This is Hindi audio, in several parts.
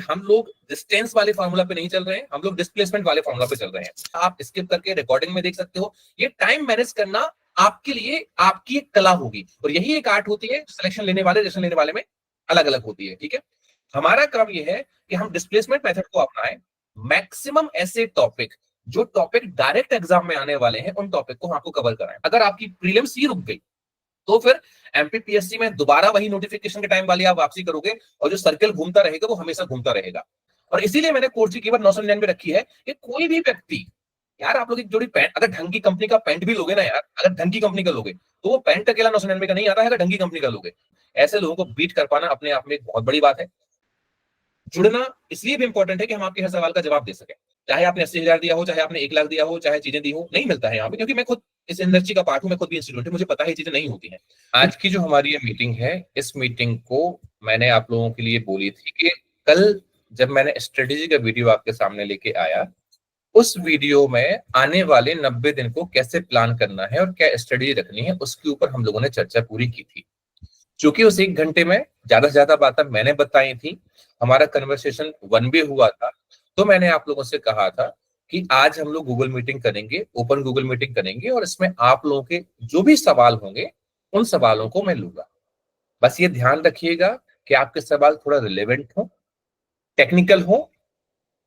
हम लोग डिस्टेंस वाले फार्मूला पे नहीं चल रहे हैं, हम लोग डिस्प्लेसमेंट वाले फार्मूला पे चल रहे हैं। आप स्किप करके रिकॉर्डिंग में देख सकते हो। ये टाइम मैनेज करना आपके लिए आपकी एक कला होगी, और यही एक आर्ट होती है सिलेक्शन लेने वाले रिजल्ट लेने वाले में अलग अलग होती है। ठीक है, हमारा काम ये है कि हम डिस्प्लेसमेंट मेथड को अपनाएं। मैक्सिमम ऐसे टॉपिक जो टॉपिक डायरेक्ट एग्जाम में आने वाले हैं उन टॉपिक को आपको कवर कराएं। अगर आपकी प्रीलिम्स ही रुक गई तो फिर एमपीपीएससी में दोबारा वही नोटिफिकेशन के टाइम वाली आप वापसी करोगे, और जो सर्कल घूमता रहेगा वो हमेशा घूमता रहेगा। और इसीलिए मैंने कोर्स की कीमत 999 में रखी है कि कोई भी व्यक्ति, यार आप लोग एक जोड़ी पैंट, अगर ढंग की कंपनी का पैंट भी लोगे ना यार, अगर ढंग की कंपनी का लोगे तो वो पैंट अकेला 999 का नहीं आता है, अगर ढंग की कंपनी का लोगे। ऐसे लोगों को बीट कर पाना अपने आप में एक बहुत बड़ी बात है। जुड़ना इसलिए भी इंपॉर्टेंट है कि हम आपके हर सवाल का जवाब दे सकें, चाहे आपने 80,000 दिया हो, चाहे आपने 1 लाख दिया हो, चाहे चीजें दी हो, नहीं मिलता है यहाँ पे, क्योंकि मैं खुद इस इंडस्ट्री का पार्ट हूं, मैं खुद भी इंस्टीट्यूट है, मुझे पता है ये चीजें नहीं होती हैं। आज की जो हमारी ये मीटिंग है, इस मीटिंग को मैंने आप लोगों के लिए बोली थी कि कल जब मैंने स्ट्रेटेजी का वीडियो आपके सामने लेके आया, उस वीडियो में आने वाले 90 दिन को कैसे प्लान करना है और क्या स्ट्रेटेजी रखनी है, उसके ऊपर हम लोगों ने चर्चा पूरी की थी। चूंकि उस 1 घंटे में ज्यादा से ज्यादा बातें मैंने बताई थी, हमारा कन्वर्सेशन वन वे हुआ था, तो मैंने आप लोगों से कहा था कि आज हम लोग गूगल मीटिंग करेंगे, ओपन गूगल मीटिंग करेंगे, और इसमें आप लोगों के जो भी सवाल होंगे उन सवालों को मैं लूंगा। बस ये ध्यान रखिएगा कि आपके सवाल थोड़ा रिलेवेंट हो, टेक्निकल हो,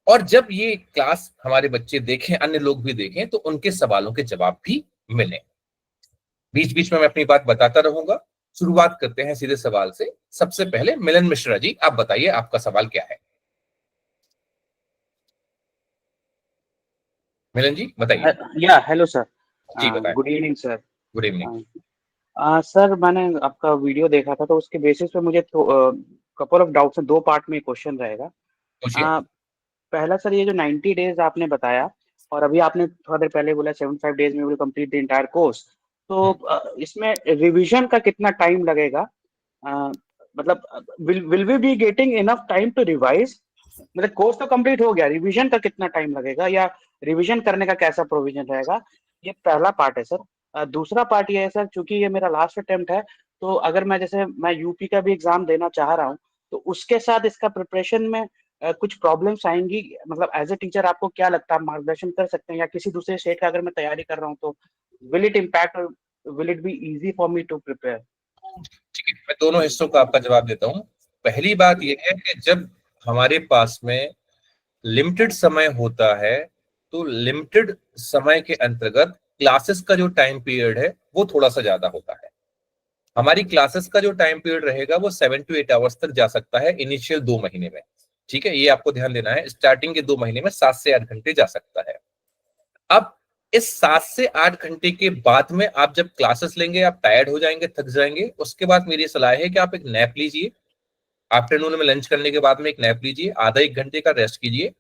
और जब ये क्लास हमारे बच्चे देखें, अन्य लोग भी देखें, तो उनके सवालों के जवाब भी मिले। बीच बीच में मैं अपनी बात बताता रहूंगा। शुरुआत करते हैं सीधे सवाल से। सबसे पहले मिलन मिश्रा जी, आप बताइए आपका सवाल क्या है। मिलन जी बताइए। या हेलो सर, जी बताएं। Good evening sir. Good evening. Sir मैंने आपका वीडियो देखा था, तो उसके बेसिस पे मुझे कपल ऑफ डाउट्स हैं। 2 पार्ट में क्वेश्चन रहेगा। पूछिए। पहला सर, ये जो 90 डेज आपने बताया, और अभी आपने थोड़ा देर पहले बोला 75 डेज में will complete the entire course, तो इसमें रिवीजन का कितना टाइम लगेगा? मतलब will we be getting enough time to revise? मतलब कोर्स तो कंप्लीट हो गया, रिवीजन का कितना टाइम लगेगा, या रिवीजन करने का कैसा प्रोविजन रहेगा? ये पहला पार्ट है सर। दूसरा पार्ट ये है सर, चूंकि ये मेरा लास्ट अटेम्प्ट है, तो अगर मैं यूपी का भी एग्जाम देना चाह रहा हूँ, तो उसके साथ इसका प्रिपरेशन में कुछ प्रॉब्लम्स आएंगी? मतलब एज ए टीचर आपको क्या लगता है, आप मार्गदर्शन कर सकते हैं? या किसी दूसरे स्टेट का अगर मैं तैयारी कर रहा हूँ, तो विल इट इम्पैक्ट, और will it be easy for me to prepare? ठीक है, मैं दोनों हिस्सों का आपका जवाब देता हूँ। पहली बात यह है कि जब हमारे पास में लिमिटेड समय होता है, तो लिमिटेड समय के अंतर्गत क्लासेस का जो टाइम पीरियड है वो थोड़ा सा ज्यादा होता है। हमारी क्लासेस का जो टाइम पीरियड रहेगा वो 7 to 8 आवर्स तक जा सकता है इनिशियल 2 महीने में। ठीक है, ये आपको ध्यान देना है। स्टार्टिंग के 2 महीने में 7 से 8 घंटे जा सकता है। अब इस 7 से 8 घंटे के बाद में आप जब क्लासेस लेंगे, आप टायर्ड हो जाएंगे, थक जाएंगे, उसके बाद मेरी सलाह है कि आप एक नैप लीजिए। आफ्टरनून में लंच करने के बाद में एक नैप लीजिए, आधा 1 घंटे का रेस्ट कीजिए,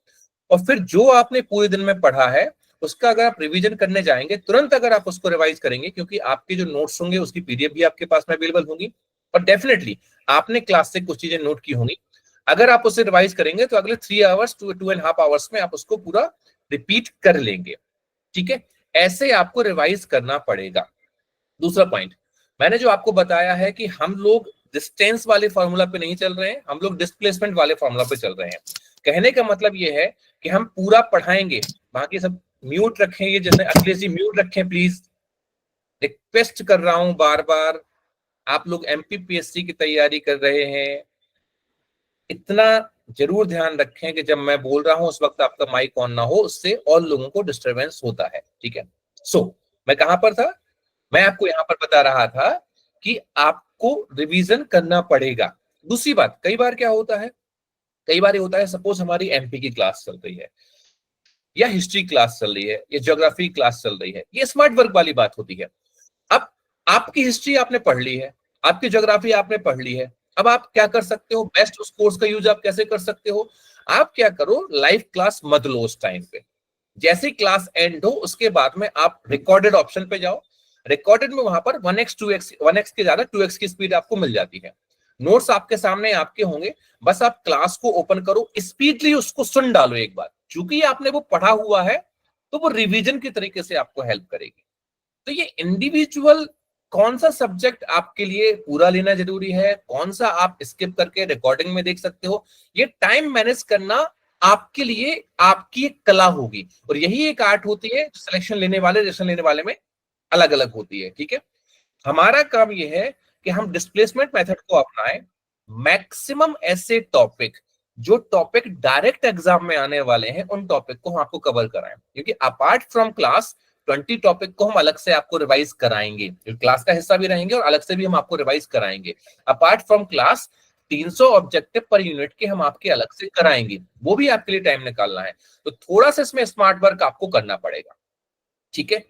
और फिर जो आपने पूरे दिन में पढ़ा है उसका अगर आप रिवीजन करने जाएंगे, तुरंत अगर आप उसको रिवाइज करेंगे, क्योंकि आपके जो नोट्स होंगे उसकी पीडीएफ भी आपके पास में अवेलेबल होंगी, और डेफिनेटली आपने क्लास से कुछ चीजें नोट की होंगी। अगर आप उसे रिवाइज करेंगे तो अगले 3 आवर्स 2.5 आवर्स में आप उसको पूरा रिपीट कर लेंगे। ठीक है, ऐसे आपको रिवाइज करना पड़ेगा। दूसरा पॉइंट, मैंने जो आपको बताया है कि हम लोग डिस्टेंस वाले फॉर्मूला पे नहीं चल रहे हैं, हम लोग डिस्प्लेसमेंट वाले फॉर्मूला पे चल रहे हैं। कहने का मतलब ये है कि हम पूरा पढ़ाएंगे। बाकी सब म्यूट रखें, ये जैसे अखिलेश जी म्यूट रखें प्लीज, रिक्वेस्ट कर रहा हूं बार बार। आप लोग एमपीपीएससी की तैयारी कर रहे हैं, इतना जरूर ध्यान रखें कि जब मैं बोल रहा हूं उस वक्त आपका माइक ऑन ना हो, उससे और लोगों को डिस्टरबेंस होता है। ठीक है, सो मैं कहां पर था? मैं आपको यहां पर बता रहा था कि आपको रिवीजन करना पड़ेगा। दूसरी बात, कई बार क्या होता है, कई बार ये होता है, सपोज हमारी एमपी की क्लास चल रही है, या हिस्ट्री क्लास चल रही है, या ज्योग्राफी क्लास चल रही है, ये स्मार्ट वर्क वाली बात होती है। अब आपकी हिस्ट्री आपने पढ़ ली है, आपकी ज्योग्राफी आपने पढ़ ली है, अब आप क्या कर सकते हो, बेस्ट उस कोर्स का यूज आप कैसे कर सकते हो? आप क्या करो, लाइव क्लास मत लो उस टाइम पे। जैसे क्लास एंड हो उसके बाद में आप रिकॉर्डेड ऑप्शन पे जाओ। रिकॉर्डेड में वहां पर 1x 2x 1x के ज्यादा 2x की स्पीड आपको मिल जाती है। नोट्स आपके सामने आपके होंगे, बस आप क्लास को ओपन करो, स्पीडली उसको सुन डालो एक बार, क्योंकि आपने वो पढ़ा हुआ है तो वो रिवीजन की तरीके से आपको हेल्प करेगी। तो ये इंडिविजुअल कौन सा सब्जेक्ट आपके लिए पूरा लेना जरूरी है, कौन सा आप स्किप करके रिकॉर्डिंग में देख सकते हो, ये टाइम मैनेज करना आपके लिए आपकी एक कला होगी। और यही एक आर्ट होती है जो सिलेक्शन लेने वाले रिजल्ट लेने वाले में अलग अलग होती है। ठीक है, हमारा काम यह है कि हम डिस्प्लेसमेंट मेथड को अपनाएं, मैक्सिमम ऐसे टॉपिक जो टॉपिक डायरेक्ट एग्जाम में आने वाले हैं उन टॉपिक को हम आपको कवर कराएं, क्योंकि अपार्ट फ्रॉम क्लास 20 टॉपिक को हम अलग से आपको रिवाइज कराएंगे, जो क्लास का हिस्सा भी रहेंगे और अलग से भी हम आपको रिवाइज कराएंगे। Apart from class 300 objective per unit के हम आपके अलग से कराएंगे, वो भी आपके लिए टाइम निकालना है, तो थोड़ा सा इसमें स्मार्ट वर्क आपको करना पड़ेगा। ठीक है,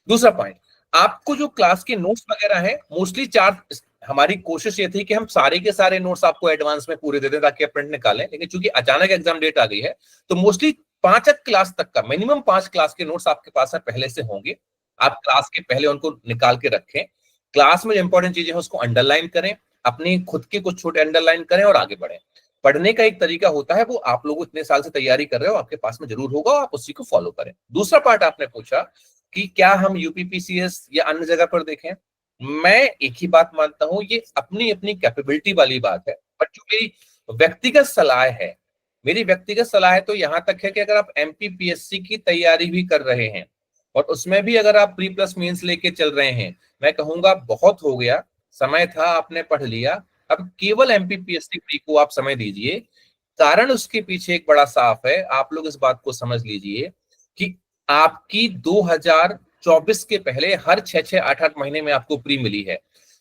दूसरा पॉइंट, आपको जो क्लास के नोट्स वगैरह है, मोस्टली 4, हमारी कोशिश ये थी कि हम सारे के सारे नोट्स आपको एडवांस में पूरे दे दें ताकि आप प्रिंट निकालें, लेकिन चूंकि अचानक एग्जाम डेट आ गई है तो मोस्टली 5 क्लास तक का, मिनिमम 5 क्लास के नोट्स आपके पास है पहले से होंगे। आप क्लास के पहले उनको निकाल के रखें, क्लास में जो इंपॉर्टेंट चीजें हैं उसको अंडरलाइन करें, अपनी खुद के कुछ छोटे अंडरलाइन करें और आगे बढ़ें। पढ़ने का एक तरीका होता है, वो आप लोग इतने साल से तैयारी कर रहे हो, आपके पास में जरूर होगा, आप उसी को फॉलो करें। दूसरा पार्ट आपने पूछा कि क्या हम यूपीपीसीएस या अन्य जगह पर देखें, मैं एक ही बात मानता हूं, ये अपनी अपनी कैपेबिलिटी वाली बात है, बट जो मेरी व्यक्तिगत सलाह है, मेरी व्यक्तिगत सलाह तो यहां तक है कि अगर आप एमपीपीएससी की तैयारी भी कर रहे हैं और उसमें भी अगर आप प्री प्लस मेंस लेके चल रहे हैं, मैं कहूंगा बहुत हो गया, समय था आपने पढ़ लिया, अब केवल एमपीपीएससी प्री को आप समय दीजिए। कारण उसके पीछे एक बड़ा साफ है, आप लोग इस बात को समझ लीजिए कि आपकी 2024 के पहले हर 6-6 8-8 महीने में आपको प्री मिली है,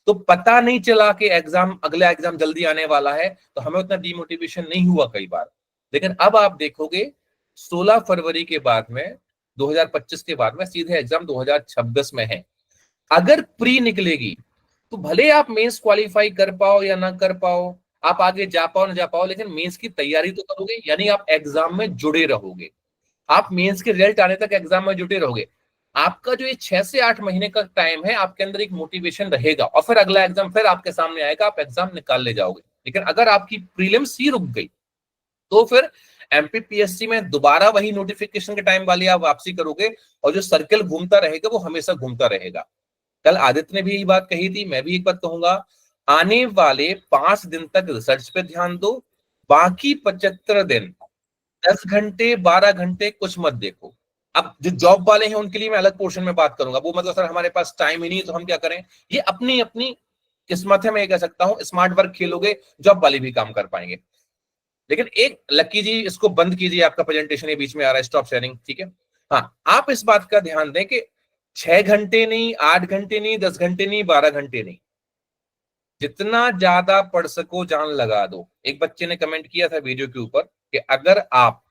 तो पता नहीं चला कि एग्जाम, अगला एग्जाम जल्दी आने वाला है, तो हमें उतना डिमोटिवेशन नहीं हुआ कई बार। लेकिन अब आप देखोगे 16 फरवरी के बाद में, 2025 के बाद में सीधे एग्जाम 2026 में है। अगर प्री निकलेगी तो भले आप मेंस क्वालिफाई कर पाओ या ना कर पाओ, आप आगे जा पाओ ना जा पाओ, लेकिन मेंस की तैयारी तो करोगे, यानी आप एग्जाम में जुड़े रहोगे, आप मेंस के रिजल्ट आने तक एग्जाम में जुटे रहोगे। आपका जो ये 6 से 8 महीने का टाइम है, आपके अंदर एक मोटिवेशन रहेगा और फिर अगला एग्जाम फिर आपके सामने आएगा, आप एग्जाम निकाल ले जाओगे। लेकिन अगर आपकी प्रीलिम्स ही रुक गई तो फिर एमपीपीएससी में दोबारा वही नोटिफिकेशन के टाइम वाली आप वापसी करोगे और जो सर्कल घूमता रहेगा वो हमेशा घूमता रहेगा। कल आदित्य ने भी यही बात कही थी, मैं भी एक बात कहूंगा, आने वाले 5 दिन तक रिसर्च पे ध्यान दो, बाकी 75 दिन 10 घंटे 12 घंटे कुछ मत देखो। अब जो जॉब वाले हैं उनके लिए मैं अलग पोर्शन में बात करूंगा, वो मतलब सर हमारे पास टाइम ही नहीं तो हम क्या करें, ये अपनी अपनी किस्मत है, मैं ये कह सकता हूं, स्मार्ट वर्क खेलोगे जॉब वाले भी काम कर पाएंगे। लेकिन एक लक्की जी, इसको बंद कीजिए, आपका प्रेजेंटेशन ये बीच में आ रहा है, स्टॉप शेयरिंग। ठीक है, हाँ, आप इस बात का ध्यान दें कि 6 घंटे नहीं, 8 घंटे नहीं, 10 घंटे नहीं, 12 घंटे नहीं, जितना ज्यादा पढ़ सको जान लगा दो। एक बच्चे ने कमेंट किया था वीडियो के ऊपर कि अगर आप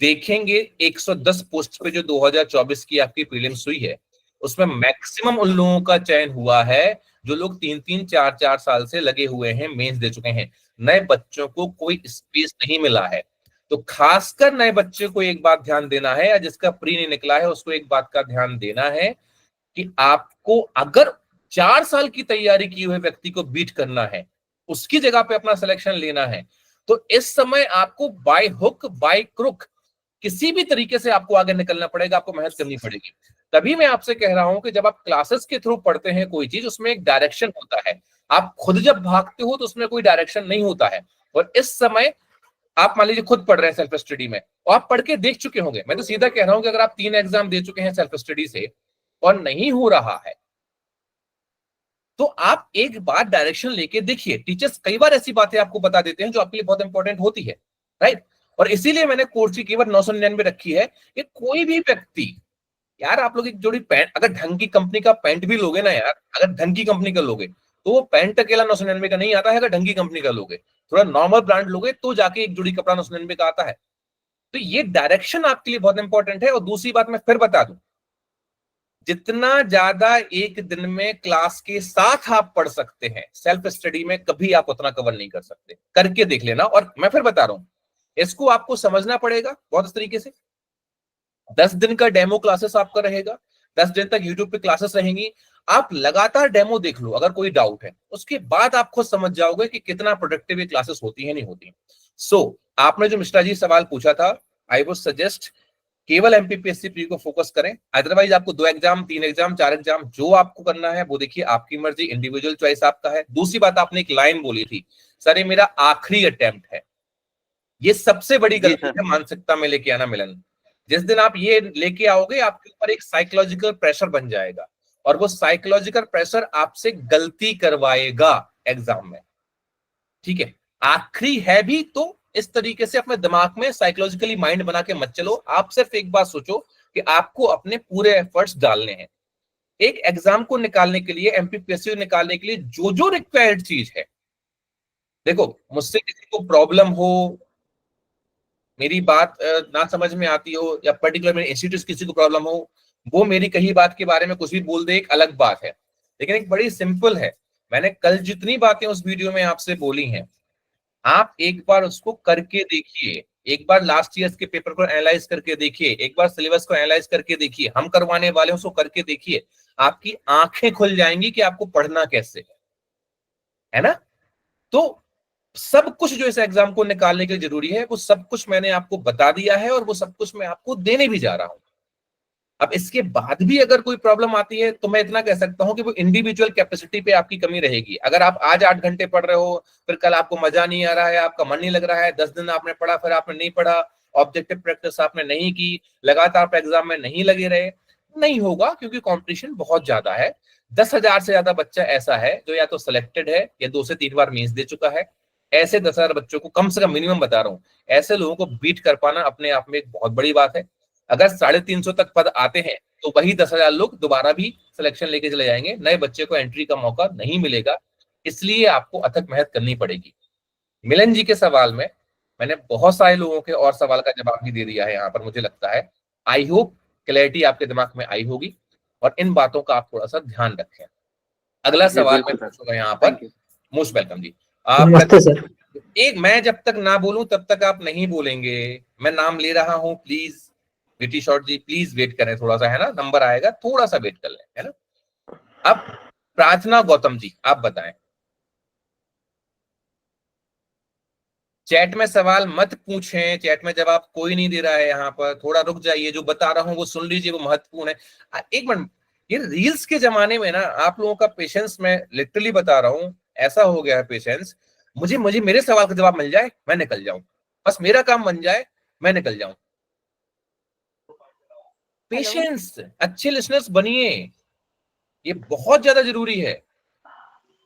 देखेंगे 110 पोस्ट पे जो 2024 की आपकी प्रीलिम्स हुई है, उसमें मैक्सिमम उन लोगों का चयन हुआ है जो लोग 3-3 4-4 साल से लगे हुए हैं, मेंस दे चुके हैं। नए बच्चों को कोई स्पेस नहीं मिला है, तो खासकर नए बच्चे को एक बात ध्यान देना है, या जिसका प्री नहीं निकला है उसको एक बात का ध्यान देना है कि आपको अगर 4 साल की तैयारी की हुए व्यक्ति को बीट करना है, उसकी जगह पे अपना सिलेक्शन लेना है, तो इस समय आपको बाय हुक बाय क्रुक किसी भी तरीके से आपको आगे निकलना पड़ेगा, आपको मेहनत करनी पड़ेगी। तभी मैं आपसे कह रहा हूं कि जब आप क्लासेस के थ्रू पढ़ते हैं कोई चीज, उसमें एक डायरेक्शन होता है, आप खुद जब भागते हो तो उसमें कोई डायरेक्शन नहीं होता है। और इस समय आप मान लीजिए खुद पढ़ रहे हैं सेल्फ स्टडी में, और आप पढ़ के देख चुके होंगे, मैं तो सीधा कह रहा हूं कि अगर आप 3 एग्जाम दे चुके हैं सेल्फ स्टडी से और नहीं हो रहा है, तो आप एक बार डायरेक्शन लेके देखिए। टीचर्स कई बार ऐसी बातें आपको बता देते हैं जो आपके लिए बहुत इंपॉर्टेंट होती है, राइट। और इसीलिए मैंने कोर्स की कीमत 999 रखी है कि कोई भी व्यक्ति, यार आप लोग एक जोड़ी पैंट, अगर ढंग की कंपनी का पैंट भी लोगे ना यार, अगर ढंग की कंपनी का लोगे तो वो पैंट अकेला 999 का नहीं आता है, अगर ढंग की कंपनी का लोगे, थोड़ा नॉर्मल ब्रांड लोगे तो जाके एक जोड़ी कपड़ा 999 का आता है। तो ये डायरेक्शन आपके लिए बहुत इंपॉर्टेंट है। और दूसरी बात मैं फिर बता दूं, जितना ज्यादा एक दिन में क्लास के साथ आप पढ़ सकते हैं, सेल्फ स्टडी में कभी आप उतना कवर नहीं कर सकते, करके देख लेना। और मैं फिर बता रहा हूं, इसको आपको समझना पड़ेगा बहुत इस तरीके से। 10 दिन का डेमो क्लासेस आपका रहेगा, 10 दिन तक यूट्यूब पे क्लासेस रहेंगी, आप लगातार डेमो देख लो, अगर कोई डाउट है उसके बाद आप खुद समझ जाओगे कि कितना प्रोडक्टिव ये क्लासेस होती है नहीं होती। सो आपने जो मिश्रा जी सवाल पूछा था, आई वुड सजेस्ट केवल एमपीपीएससी प्री को फोकस करें, अदरवाइज आपको 2 एग्जाम 3 एग्जाम 4 एग्जाम जो आपको करना है वो देखिए, आपकी मर्जी, इंडिविजुअल चॉइस आपका है। दूसरी बात, आपने एक लाइन बोली थी, सर ये मेरा आखिरी अटेम्प्ट है। ये सबसे बड़ी गलती है मानसिकता में लेके आना मिलन। जिस दिन आप ये लेके आओगे, आपके ऊपर एक साइकोलॉजिकल प्रेशर बन जाएगा, और वो साइकोलॉजिकल प्रेशर आपसे गलती करवाएगा एग्जाम में। ठीक है, आखिरी है भी तो इस तरीके से अपने दिमाग में साइकोलॉजिकली माइंड बना के मत चलो। आप सिर्फ एक बात सोचो कि आपको अपने पूरे एफर्ट्स डालने हैं। एक एग्जाम को निकालने के लिए, एमपीपीएससी निकालने के लिए जो जो रिक्वायर्ड चीज है, देखो मुझसे किसी को प्रॉब्लम हो, मेरी बात ना समझ में आती हो, या पर्टिकुलर मेरे इंस्टीट्यूट किसी को प्रॉब्लम हो, वो मेरी कही बात के बारे में कुछ भी बोल दे, एक अलग बात है। लेकिन एक बड़ी सिंपल है, मैंने कल जितनी बातें उस वीडियो में आपसे बोली हैं, आप एक बार उसको करके देखिए। एक बार लास्ट ईयर के पेपर को एनालाइज करके देखिए, एक बार सिलेबस को एनालाइज करके देखिए, हम करवाने वाले हैं उसको करके देखिए। आपकी आंखें खुल जाएंगी कि आपको पढ़ना कैसे है ना। तो सब कुछ जो इस एग्जाम को निकालने के लिए जरूरी है, वो सब कुछ मैंने आपको बता दिया है, और वो सब कुछ मैं आपको देने भी जा रहा हूं। अब इसके बाद भी अगर कोई प्रॉब्लम आती है तो मैं इतना कह सकता हूं कि वो इंडिविजुअल कैपेसिटी पे आपकी कमी रहेगी। अगर आप आज 8 घंटे पढ़ रहे हो, फिर कल आपको मजा नहीं आ रहा है, आपका मन नहीं लग रहा है, 10 दिन आपने पढ़ा फिर आपने नहीं पढ़ा, ऑब्जेक्टिव प्रैक्टिस आपने नहीं की, लगातार आप एग्जाम में नहीं लगे रहे, नहीं होगा, क्योंकि कॉम्पिटिशन बहुत ज्यादा है। 10,000 से ज्यादा बच्चा ऐसा है जो या तो सिलेक्टेड है या 2 से 3 बार मेंस दे चुका है। ऐसे 10,000 बच्चों को कम से कम, मिनिमम बता रहा हूं, ऐसे लोगों को बीट कर पाना अपने आप में एक बहुत बड़ी बात है। अगर 350 तक पद आते हैं तो वही 10,000 लोग दोबारा भी सिलेक्शन लेके चले जाएंगे, नए बच्चे को एंट्री का मौका नहीं मिलेगा। इसलिए आपको अथक मेहनत करनी पड़ेगी। मिलन जी के सवाल में मैंने बहुत सारे लोगों के और सवाल का जवाब भी दे दिया है यहाँ पर, मुझे लगता है। आई होप क्लैरिटी आपके दिमाग में आई होगी, और इन बातों का आप थोड़ा सा ध्यान रखें। अगला सवाल मैं पूछूंगा यहाँ पर। मोस्ट वेलकम जी। नमस्ते सर। एक, मैं जब तक ना बोलूं तब तक आप नहीं बोलेंगे। मैं नाम ले रहा हूं, प्लीज विटी शॉर्ट जी प्लीज वेट करें थोड़ा सा, है ना, नंबर आएगा, थोड़ा सा वेट कर लें, है ना। अब प्रार्थना गौतम जी आप बताएं। चैट में सवाल मत पूछें, चैट में जवाब कोई नहीं दे रहा है यहाँ पर, थोड़ा रुक जाइए, जो बता रहा हूँ वो सुन लीजिए, वो महत्वपूर्ण है। एक मिनट, ये रील्स के जमाने में ना आप लोगों का पेशेंस, मैं लिटरली बता रहा हूँ, ऐसा हो गया है पेशेंस। मुझे मुझे मेरे सवाल का जवाब मिल जाए, मैं निकल जाऊं, बस मेरा काम बन जाए, मैं निकल जाऊं। पेशेंस, अच्छे लिसनर्स बनिए, ये बहुत ज्यादा जरूरी है।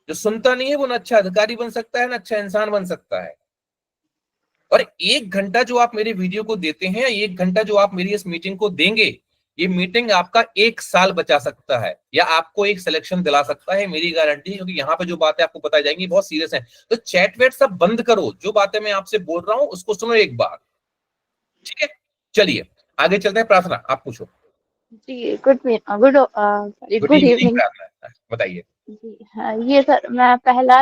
जो सुनता नहीं है वो ना अच्छा अधिकारी बन सकता है, ना अच्छा इंसान बन सकता है। और 1 घंटा जो आप मेरे वीडियो को देते हैं, 1 घंटा जो आप मेरी इस मीटिंग को देंगे, ये मीटिंग आपका 1 साल बचा सकता है, या आपको एक सिलेक्शन दिला सकता है, मेरी गारंटी है। क्योंकि यहाँ पे जो बातें आपको बताई जाएंगी बहुत सीरियस है। तो चैट वेट सब बंद करो, जो बातें मैं आपसे बोल रहा हूं उसको सुनो एक बार, ठीक है। चलिए आगे चलते हैं। प्रार्थना आप पूछो जी। Good evening. बताइए। जी हाँ, ये सर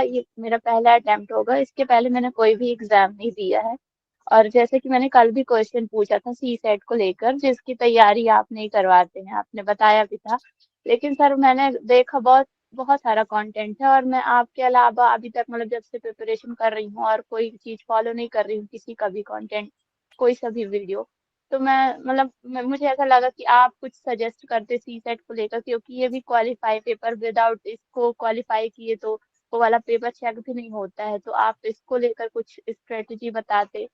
ये मेरा पहला अटेम्प्ट होगा। इसके पहले मैंने कोई भी एग्जाम नहीं दिया है। और जैसे कि मैंने कल भी क्वेश्चन पूछा था सी सेट को लेकर, जिसकी तैयारी आप नहीं करवाते हैं, आपने बताया भी था। लेकिन सर मैंने देखा बहुत बहुत सारा कंटेंट है, और मैं आपके अलावा अभी तक मतलब जब से प्रिपरेशन कर रही हूँ और कोई चीज फॉलो नहीं कर रही हूँ, किसी का भी कंटेंट, कोई सा भी वीडियो। तो मुझे ऐसा लगा कि आप कुछ सजेस्ट करते सी सेट को लेकर, क्योंकि ये भी क्वालिफाई पेपर, विदाउट इसको क्वालिफाई किए तो वो वाला पेपर चेक भी नहीं होता है। तो आप इसको लेकर कुछ स्ट्रेटजी बताते।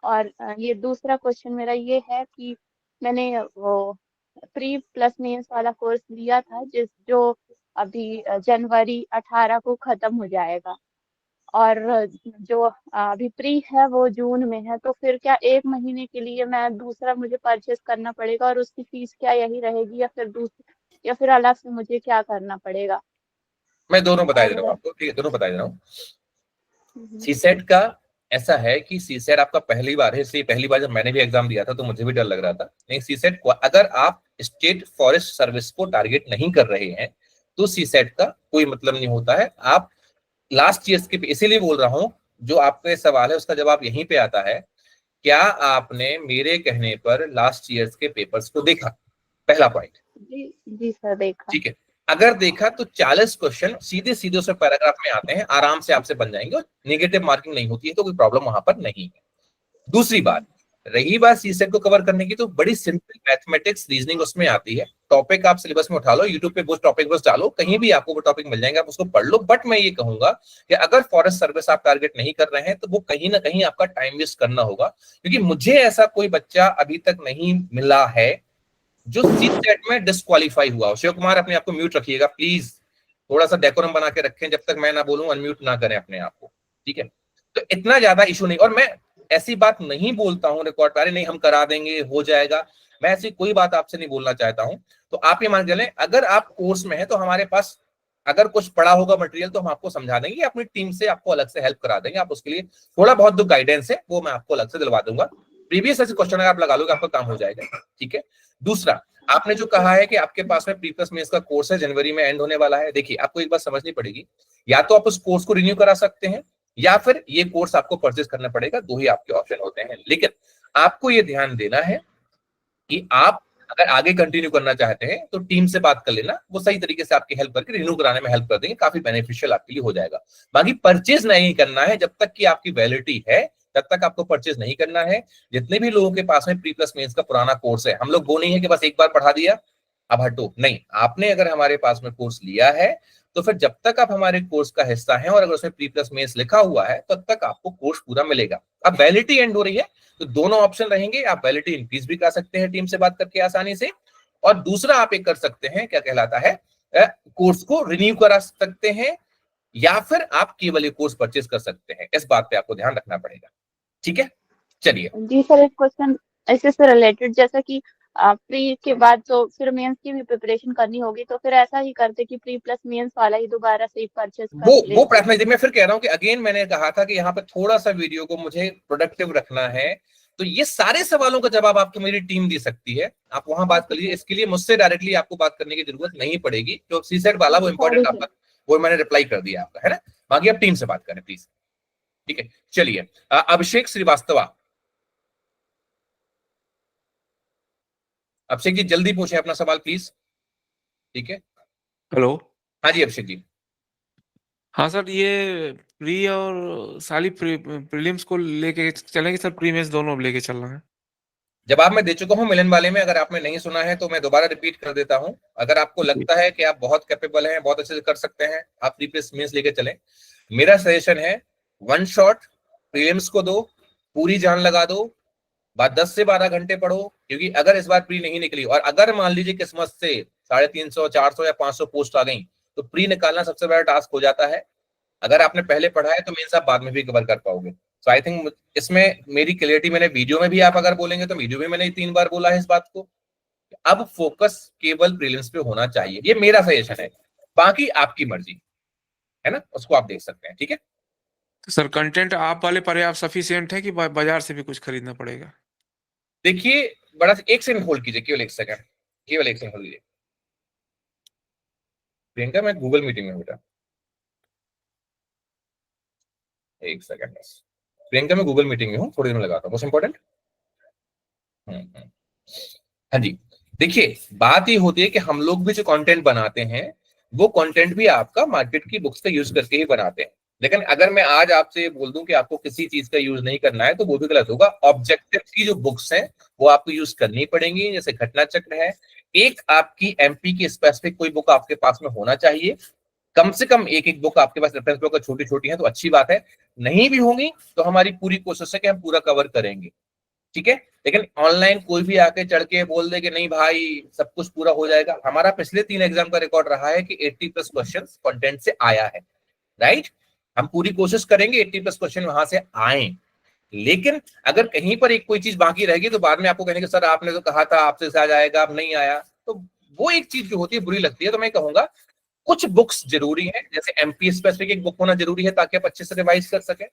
और ये दूसरा क्वेश्चन मेरा ये है कि मैंने वो प्री प्लस मेंस वाला कोर्स लिया था, जो अभी जनवरी 18 को खत्म हो जाएगा, और जो अभी प्री है वो जून में है। तो फिर क्या 1 महीने के लिए मैं दूसरा मुझे परचेस करना पड़ेगा, और उसकी फीस क्या यही रहेगी, या फिर अलग से मुझे क्या करना पड़ेगा? मैं दोनों बता दे रहा हूँ आपको, ठीक है, दोनों बता दे रहा हूँ। हम्म। सीसेट का ऐसा है कि सीसेट आपका पहली बार है, इसलिए पहली बार जब मैंने भी एग्जाम दिया था तो मुझे भी डर लग रहा था। नहीं, सीसेट को अगर आप स्टेट फॉरेस्ट सर्विस को टारगेट नहीं कर रहे हैं तो सीसेट का कोई मतलब नहीं होता है। आप लास्ट ईयर के, इसीलिए बोल रहा हूं, जो आपका सवाल है उसका जवाब यहीं पे आता है। क्या आपने मेरे कहने पर लास्ट ईयर के पेपर्स को देखा? पहला पॉइंट। जी जी सर, देखा। ठीक है, अगर देखा तो 40 क्वेश्चन सीधे सीधे उसमें पैराग्राफ में आते हैं, आराम से आपसे बन जाएंगे, और नेगेटिव मार्किंग नहीं होती है, तो कोई प्रॉब्लम वहां पर नहीं है। दूसरी बात, रही बात सीसेट को कवर करने की, तो बड़ी सिंपल मैथमेटिक्स रीजनिंग उसमें आती है। टॉपिक आप सिलेबस में उठा लो, यूट्यूब पे वो टॉपिक बस डालो, कहीं भी आपको वो टॉपिक मिल जाएंगे, आप उसको पढ़ लो। बट मैं ये कहूंगा कि अगर फॉरेस्ट सर्विस आप टारगेट नहीं कर रहे हैं तो वो कहीं ना कहीं आपका टाइम वेस्ट करना होगा, क्योंकि मुझे ऐसा कोई बच्चा अभी तक नहीं मिला है जो सीसेट में डिस्क्वालीफाई हुआ। शिव कुमार अपने आप को म्यूट रखिएगा प्लीज, थोड़ा सा डेकोरम बना के रखें, जब तक मैं ना बोलूं अनम्यूट ना करें अपने आप को, ठीक है। तो इतना ज्यादा इशू नहीं, और मैं ऐसी बात नहीं बोलता हूं रिकॉर्ड पर, नहीं हम करा देंगे हो जाएगा, मैं ऐसी कोई बात आपसे नहीं बोलना चाहता हूं। तो आप ये मान के चलें, अगर आप कोर्स में है तो हमारे पास अगर कुछ पड़ा होगा मटेरियल तो हम आपको समझा देंगे, अपनी टीम से आपको अलग से हेल्प करा देंगे। आप उसके लिए थोड़ा बहुत जो गाइडेंस है वो मैं आपको अलग से दिलवा दूंगा। प्रीवियस ऐसे क्वेश्चन अगर आप लगा लोगे आपका काम हो जाएगा, ठीक है। दूसरा, आपने जो कहा है कि आपके पास में प्री प्लस मेंस का कोर्स है, जनवरी में एंड होने वाला है। देखिए, आपको एक बात समझनी पड़ेगी, या तो आप उस कोर्स को रिन्यू करा सकते हैं या फिर ये कोर्स आपको परचेज करना पड़ेगा, दो ही आपके ऑप्शन होते हैं। लेकिन आपको ये ध्यान देना है कि आप अगर आगे कंटिन्यू करना चाहते हैं तो टीम से बात कर लेना, वो सही तरीके से आपकी हेल्प करके रिन्यू कराने में हेल्प कर देंगे, काफी बेनिफिशियल आपके लिए हो जाएगा। बाकी परचेज नहीं करना है, जब तक कि आपकी वैलिडिटी है तब तक आपको परचेज नहीं करना है। जितने भी लोगों के पास में प्री प्लस मेंस का पुराना कोर्स है, हम लोग वो नहीं है कि बस एक बार पढ़ा दिया अब हटो, नहीं। आपने अगर हमारे पास में कोर्स लिया है तो फिर जब तक आप हमारे कोर्स का हिस्सा हैं और अगर उसमें प्री प्लस मेंस लिखा हुआ है तब तक आपको कोर्स पूरा मिलेगा। अब वैलिडिटी एंड हो रही है तो दोनों ऑप्शन रहेंगे, आप वैलिडिटी इंक्रीज भी कर सकते हैं टीम से बात करके आसानी से, और दूसरा आप एक कर सकते हैं, क्या कहलाता है, कोर्स को रिन्यू करा सकते हैं, या फिर आप केवल ये कोर्स परचेज कर सकते हैं। इस बात पे आपको ध्यान रखना पड़ेगा, ठीक है। चलिए जी सर, एक क्वेश्चन ऐसे से रिलेटेड, जैसा कि प्री के बाद तो फिर मेंस की भी प्रिपरेशन करनी होगी, तो फिर ऐसा ही करते कि प्री प्लस मेंस वाला ही दोबारा से परचेस कर वो लेते। प्राथमिक, मैं फिर कह रहा हूं कि अगेन मैंने कहा था कि यहाँ पे थोड़ा सा वीडियो को मुझे प्रोडक्टिव रखना है, तो ये सारे सवालों का जवाब आपको मेरी टीम दे सकती है, आप वहां बात कर लीजिए। इसके लिए मुझसे डायरेक्टली आपको बात करने की जरूरत नहीं पड़ेगी, जो सीसेट वाला वो सॉरी इंपॉर्टेंट सर। आपका, वो मैंने रिप्लाई कर दिया आपका, है ना। बाकी आप टीम से बात करें प्लीज, ठीक है। चलिए, अभिषेक श्रीवास्तवा, अभिषेक जी जल्दी पूछे अपना सवाल प्लीज, ठीक है। हेलो। हाँ जी अभिषेक जी। हाँ सर, ये प्री और साली प्रीलिम्स को लेके चलेंगे सर, प्री मेंस दोनों लेके चलना है। जवाब मैं दे चुका हूं मिलन वाले में, अगर आपने नहीं सुना है तो मैं दोबारा रिपीट कर देता हूं। अगर आपको लगता है कि आप बहुत कैपेबल हैं, बहुत अच्छे से कर सकते हैं, आप प्री प्लस मेंस लेके चलें। मेरा सजेशन है, वन शॉट प्रीलिम्स को दो, पूरी जान लगा दो, बाद 10 से 12 घंटे पढ़ो, क्योंकि अगर इस बार प्री नहीं निकली और अगर मान लीजिए किस्मत से 350, 400 या 500 पोस्ट आ गई तो प्री निकालना सबसे बड़ा टास्क हो जाता है। अगर आपने पहले पढ़ा है तो मेंस आप बाद में भी कवर कर पाओगे। सो आई थिंक इसमें मेरी क्लियरिटी, मैंने वीडियो में भी, आप अगर बोलेंगे तो वीडियो में मैंने 3 बार बोला है इस बात को, अब फोकस केवल प्रीलिम्स पे होना चाहिए, ये मेरा सजेशन है। बाकी आपकी मर्जी है ना, उसको आप देख सकते हैं, ठीक है। तो सर कंटेंट आप वाले पर्याप्त सफिशिएंट है कि बाजार से भी कुछ खरीदना पड़ेगा? देखिए, बड़ा एक सेकंड होल्ड कीजिए, केवल एक सेकंड, केवल एक सेकंड होल्ड कीजिए। प्रियंका मैं गूगल मीटिंग में बेटा, एक सेकंड बस। प्रियंका मैं गूगल मीटिंग में हूँ, थोड़ी देर में लगाता हूँ, मोस्ट इंपॉर्टेंट। हाँ जी, देखिए बात ये होती है कि हम लोग भी जो कंटेंट बनाते हैं वो कंटेंट भी आपका मार्केट की बुक्स का यूज करके ही बनाते हैं। लेकिन अगर मैं आज आपसे बोल दूं कि आपको किसी चीज का यूज नहीं करना है तो वो भी गलत होगा। ऑब्जेक्टिव की जो बुक्स हैं वो आपको यूज करनी पड़ेंगी, जैसे घटना चक्र है। एक आपकी एमपी की स्पेसिफिक कोई बुक आपके पास में होना चाहिए, कम से कम एक एक बुक आपके पास रेफरेंस बुक छोटी छोटी है तो अच्छी बात है, नहीं भी होंगी तो हमारी पूरी कोशिश है कि हम पूरा कवर करेंगे, ठीक है। लेकिन ऑनलाइन कोई भी आके चढ़ के बोल दे कि नहीं भाई सब कुछ पूरा हो जाएगा। हमारा पिछले 3 एग्जाम का रिकॉर्ड रहा है कि 80+ क्वेश्चन कंटेंट से आया है, राइट। हम पूरी कोशिश करेंगे 80+ क्वेश्चन वहां से आए, लेकिन अगर कहीं पर एक कोई चीज बाकी रहेगी तो बाद में आपको कहेंगे सर आपने तो कहा था आपसे आ जाएगा, अब नहीं आया, तो वो एक चीज जो होती है बुरी लगती है। तो मैं कहूंगा कुछ बुक्स जरूरी है, जैसे एमपी स्पेसिफिक एक बुक होना जरूरी है ताकि आप अच्छे से रिवाइज कर सके।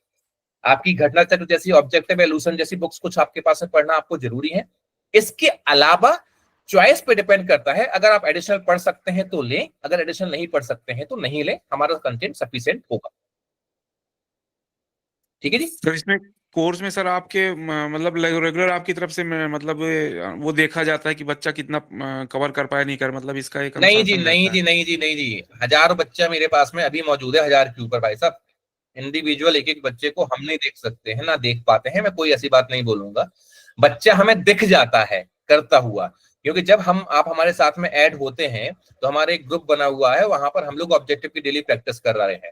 आपकी घटना चक्र जैसी, ऑब्जेक्टिव एलूशन जैसी बुक्स कुछ आपके पास में पढ़ना आपको जरूरी है। इसके अलावा चॉइस पे डिपेंड करता है, अगर आप एडिशनल पढ़ सकते हैं तो लें, अगर एडिशनल नहीं पढ़ सकते हैं तो नहीं लें, हमारा कंटेंट सफिशिएंट होगा, ठीक है जी। सर इसमें कोर्स में सर आपके मतलब रेगुलर आपकी तरफ से मतलब वो देखा जाता है कि बच्चा कितना कवर कर पाया नहीं कर, मतलब इसका एक नहीं जी, अनुशासन नहीं रहता जी, है? नहीं जी, नहीं जी, 1000 बच्चा मेरे पास में अभी मौजूद है, 1000 के ऊपर भाई साहब। इंडिविजुअल एक एक बच्चे को हम नहीं देख सकते हैं, ना देख पाते हैं, मैं कोई ऐसी बात नहीं बोलूंगा। बच्चा हमें दिख जाता है करता हुआ, क्योंकि जब आप हमारे साथ में ऐड होते हैं तो हमारे एक ग्रुप बना हुआ है, वहां पर हम लोग ऑब्जेक्टिव की डेली प्रैक्टिस कर रहे हैं,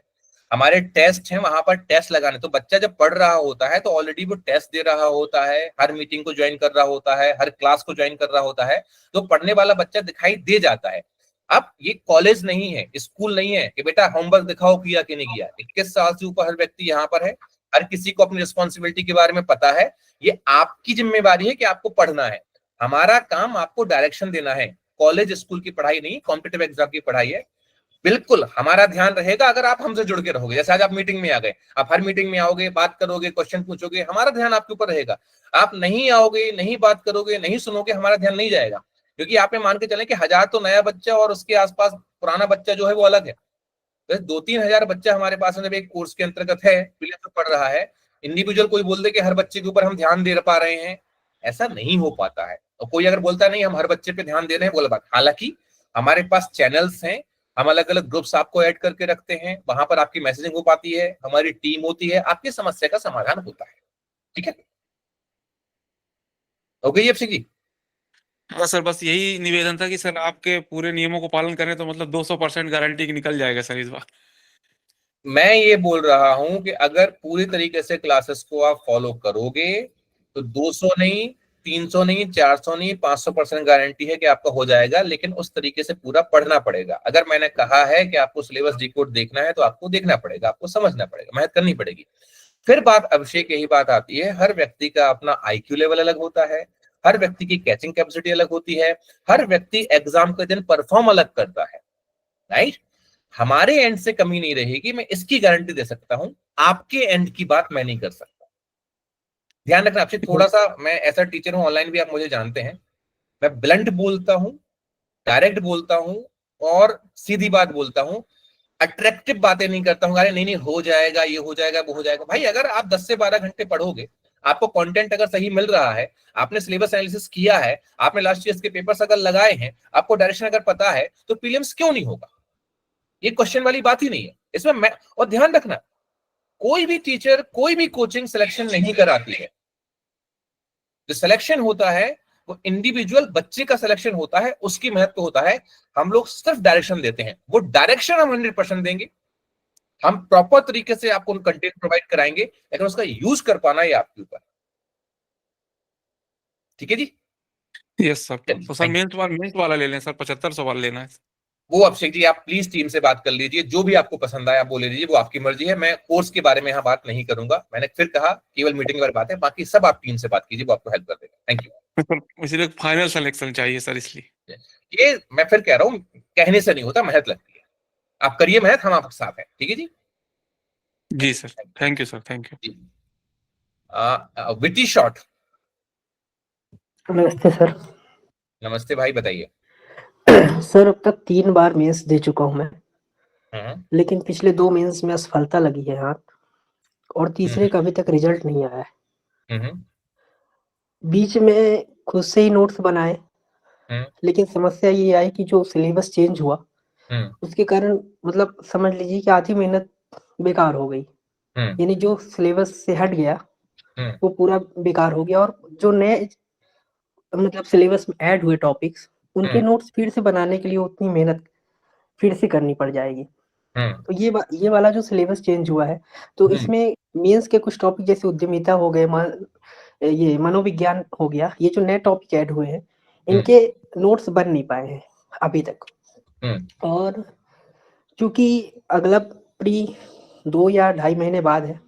हमारे टेस्ट हैं वहां पर टेस्ट लगाने, तो बच्चा जब पढ़ रहा होता है तो ऑलरेडी वो टेस्ट दे रहा होता है, हर मीटिंग को ज्वाइन कर रहा होता है, हर क्लास को ज्वाइन कर रहा होता है, तो पढ़ने वाला बच्चा दिखाई दे जाता है। अब ये कॉलेज नहीं है, स्कूल नहीं है कि बेटा होमवर्क दिखाओ किया कि नहीं किया। 21 साल से ऊपर हर व्यक्ति यहाँ पर है, हर किसी को अपनी रिस्पॉन्सिबिलिटी के बारे में पता है, ये आपकी जिम्मेवारी है कि आपको पढ़ना है, हमारा काम आपको डायरेक्शन देना है। कॉलेज स्कूल की पढ़ाई नहीं, कॉम्पिटिटिव एग्जाम की पढ़ाई है। बिल्कुल हमारा ध्यान रहेगा अगर आप हमसे जुड़ के रहोगे, जैसे आज आप मीटिंग में आ गए, आप हर मीटिंग में आओगे, बात करोगे, क्वेश्चन पूछोगे, हमारा ध्यान आपके ऊपर रहेगा। आप नहीं आओगे, नहीं बात करोगे, नहीं सुनोगे, हमारा ध्यान नहीं जाएगा, क्योंकि आप ये मान के चलें कि 1000 तो नया बच्चा और उसके आसपास पुराना बच्चा जो है वो अलग है, तो 2-3 हजार बच्चा हमारे पास जब एक कोर्स के अंतर्गत है, तो पढ़ रहा है। इंडिविजुअल कोई बोल दे कि हर बच्चे के ऊपर हम ध्यान दे पा रहे हैं, ऐसा नहीं हो पाता है। और कोई अगर बोलता नहीं हम हर बच्चे पे ध्यान दे रहे हैं, बोला बात। हालांकि हमारे पास चैनल्स हैं, हम अलग अलग ग्रुप्स आपको ऐड करके रखते हैं, वहां पर आपकी मैसेजिंग हो पाती है, हमारी टीम होती है, आपकी समस्या का समाधान होता है। ठीक है, हो गई अब जी? हाँ सर, बस यही निवेदन था कि सर आपके पूरे नियमों को पालन करें तो मतलब 200% गारंटी निकल जाएगा सर इस बार। मैं ये बोल रहा हूं कि अगर पूरी तरीके से क्लासेस को आप फॉलो करोगे तो 200 नहीं, 300 नहीं, 400 नहीं, 500% गारंटी है कि आपका हो जाएगा, लेकिन उस तरीके से पूरा पढ़ना पड़ेगा। अगर मैंने कहा है कि आपको सिलेबस डिकोड देखना है तो आपको देखना पड़ेगा, आपको समझना पड़ेगा, मेहनत करनी पड़ेगी। फिर बात अभिषेक यही बात आती है, हर व्यक्ति का अपना IQ लेवल अलग होता है, हर व्यक्ति की कैचिंग कैपेसिटी अलग होती है, हर व्यक्ति एग्जाम के दिन परफॉर्म अलग करता है, राइट। हमारे एंड से कमी नहीं रहेगी, मैं इसकी गारंटी दे सकता हूं, आपके एंड की बात मैं नहीं कर सकता। ध्यान रखना आपसे, थोड़ा सा मैं ऐसा टीचर हूं, ऑनलाइन भी आप मुझे जानते हैं, मैं ब्लंट बोलता हूं, डायरेक्ट बोलता हूं और सीधी बात बोलता हूं, अट्रैक्टिव बातें नहीं करता हूं, अरे नहीं नहीं हो जाएगा, ये हो जाएगा, वो हो जाएगा। भाई अगर आप 10 से 12 घंटे पढ़ोगे, आपको कंटेंट अगर सही मिल रहा है, आपने सिलेबस एनालिसिस किया है, आपने लास्ट ईयर के पेपर्स अगर लगाए हैं, आपको डायरेक्शन अगर पता है, तो प्रीलिम्स क्यों नहीं होगा? ये क्वेश्चन वाली बात ही नहीं है इसमें। मैं और ध्यान रखना, कोई भी टीचर कोई भी कोचिंग सिलेक्शन नहीं कराती है। जो सिलेक्शन होता है वो इंडिविजुअल बच्चे का सिलेक्शन होता है, उसकी महत्व होता है। हम लोग सिर्फ डायरेक्शन देते हैं, वो डायरेक्शन हम 100% देंगे, हम प्रॉपर तरीके से आपको कंटेंट प्रोवाइड कराएंगे, लेकिन उसका यूज कर पाना ये आपके ऊपर। ठीक है जी? Yes sir. तो सर मेंस वाला ले लें सर, 75 सवाल लेना है। वो अभिषेक जी आप प्लीज टीम से बात कर लीजिए, जो भी आपको पसंद आए आप बोले लीजिए, वो आपकी मर्जी है। मैं कोर्स के बारे में यहाँ बात नहीं करूंगा, मैंने फिर कहा केवल मीटिंग वाली बात है, बाकी सब आप टीम से बात कीजिए, वो आपको हेल्प कर देगा। Thank you. इसलिए फाइनल सिलेक्शन चाहिए सर, इसलिए ये मैं फिर कह रहा हूँ, कहने से नहीं होता, मेहनत लगती है। आप करिए मेहनत, हम आपके साथ हैं। ठीक है जी? जी sir, thank you sir, thank you. विटी शॉट। नमस्ते सर। नमस्ते भाई, बताइए। सर अब तक 3 बार मेंस दे चुका हूं मैं, लेकिन पिछले 2 मेंस में असफलता लगी है हाथ, और तीसरे का अभी तक रिजल्ट नहीं आया है। बीच में खुद से ही नोट्स बनाए, लेकिन समस्या ये आई कि जो सिलेबस चेंज हुआ उसके कारण मतलब समझ लीजिए कि आधी मेहनत बेकार हो गई। यानी जो सिलेबस से हट गया वो पूरा बेकार हो गया, और जो नए मतलब सिलेबस में ऐड हुए टॉपिक्स, उनके नोट्स फिर से बनाने के लिए उतनी मेहनत फिर से करनी पड़ जाएगी। तो ये वाला जो सिलेबस चेंज हुआ है, तो इसमें मेंस के कुछ टॉपिक जैसे उद्यमिता हो गए, ये मनोविज्ञान हो गया, ये जो नए टॉपिक ऐड हुए हैं, इनके नोट्स बन नहीं पाए हैं अभी तक। और क्योंकि अगला प्री 2 या 2.5 महीने बाद है,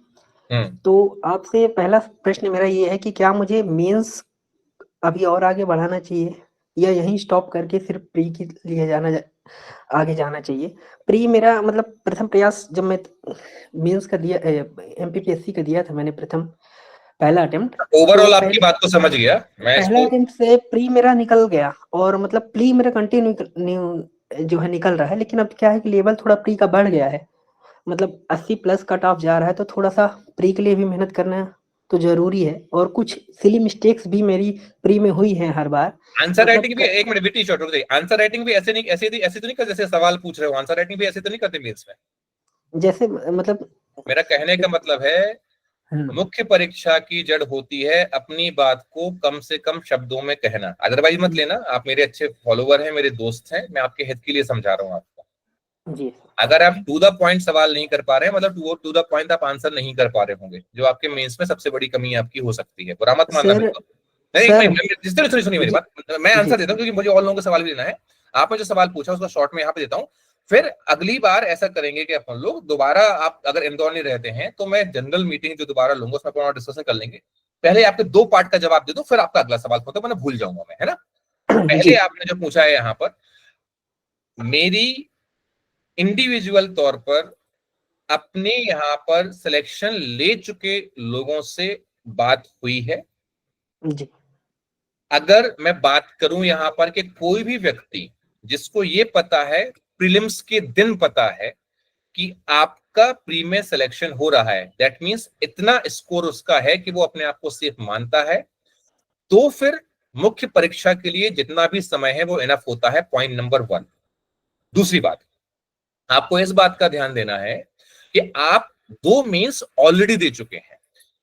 तो आपसे पहला प्रश्न मेरा ये है कि क्या मुझे मेंस अभी और आगे बढ़ाना चाहिए, या यहीं स्टॉप करके सिर्फ प्री के लिए आगे जाना चाहिए? प्री मेरा मतलब प्रथम प्रयास, जब मैं मेंस का दिया, MPPSC का दिया था मैंने पहला अटेम्प्ट, ओवरऑल आपकी बात को समझ गया मैं। पहला अटेम्प्ट से प्री मेरा निकल गया, और मतलब प्री मेरा कंटिन्यू जो है निकल रहा है, लेकिन अब क्या है कि लेवल थोड़ा प्री का बढ़ गया है, मतलब 80+ कट ऑफ जा रहा है, तो थोड़ा सा प्री के लिए भी मेहनत करना तो जरूरी है। और कुछ सिली मिस्टेक्स भी मेरी प्री में हुई हैं हर बार। आंसर राइटिंग भी, एक मिनट विटी शॉट रुक जाइए, आंसर राइटिंग भी ऐसे तो नहीं कर, जैसे सवाल पूछ रहे हो, आंसर राइटिंग भी ऐसे तो नहीं करते मेंस में? जैसे मतलब मेरा कहने का मतलब है मुख्य परीक्षा की जड़ होती है अपनी बात को कम से कम शब्दों में कहना। अदरवाइज मत लेना, आप मेरे अच्छे फॉलोवर हैं, मेरे दोस्त हैं, मैं आपके हित के लिए समझा रहा हूँ आपको। जी अगर आप टू द पॉइंट सवाल नहीं कर पा रहे हैं, मतलब टू द पॉइंट आप आंसर नहीं कर पा रहे होंगे, जो आपके मेंस में सबसे बड़ी कमी आपकी हो सकती है। बुरा मत मानना मेरे को। नहीं, सुनिए मेरी बात, मैं आंसर देता हूँ क्योंकि मुझे और लोगों का सवाल भी लेना है। आपने जो सवाल पूछा उसका शॉर्ट में यहाँ पे देता हूँ, फिर अगली बार ऐसा करेंगे कि अपन लोग दोबारा, आप अगर इंदौर नहीं रहते हैं तो मैं जनरल मीटिंग जो दोबारा लूंगा उसमें अपन डिस्कशन कर लेंगे। पहले आपके 2 पार्ट का जवाब दे दो, फिर आपका अगला सवाल होता है, मैं भूल जाऊंगा मैं, है ना। पहले आपने जो पूछा है यहाँ पर, मेरी इंडिविजुअल तौर पर अपने यहाँ पर सिलेक्शन ले चुके लोगों से बात हुई है। जी अगर मैं बात करूं यहाँ पर कि कोई भी व्यक्ति जिसको ये पता है, प्रीलिम्स के दिन पता है कि आपका प्री में सिलेक्शन हो रहा है, दैट मींस इतना स्कोर उसका है कि वो अपने आप को सेफ मानता है, तो फिर मुख्य परीक्षा के लिए जितना भी समय है वो इनफ होता है। Point number 1। दूसरी बात, आपको इस बात का ध्यान देना है कि आप 2 मेंस ऑलरेडी दे चुके हैं,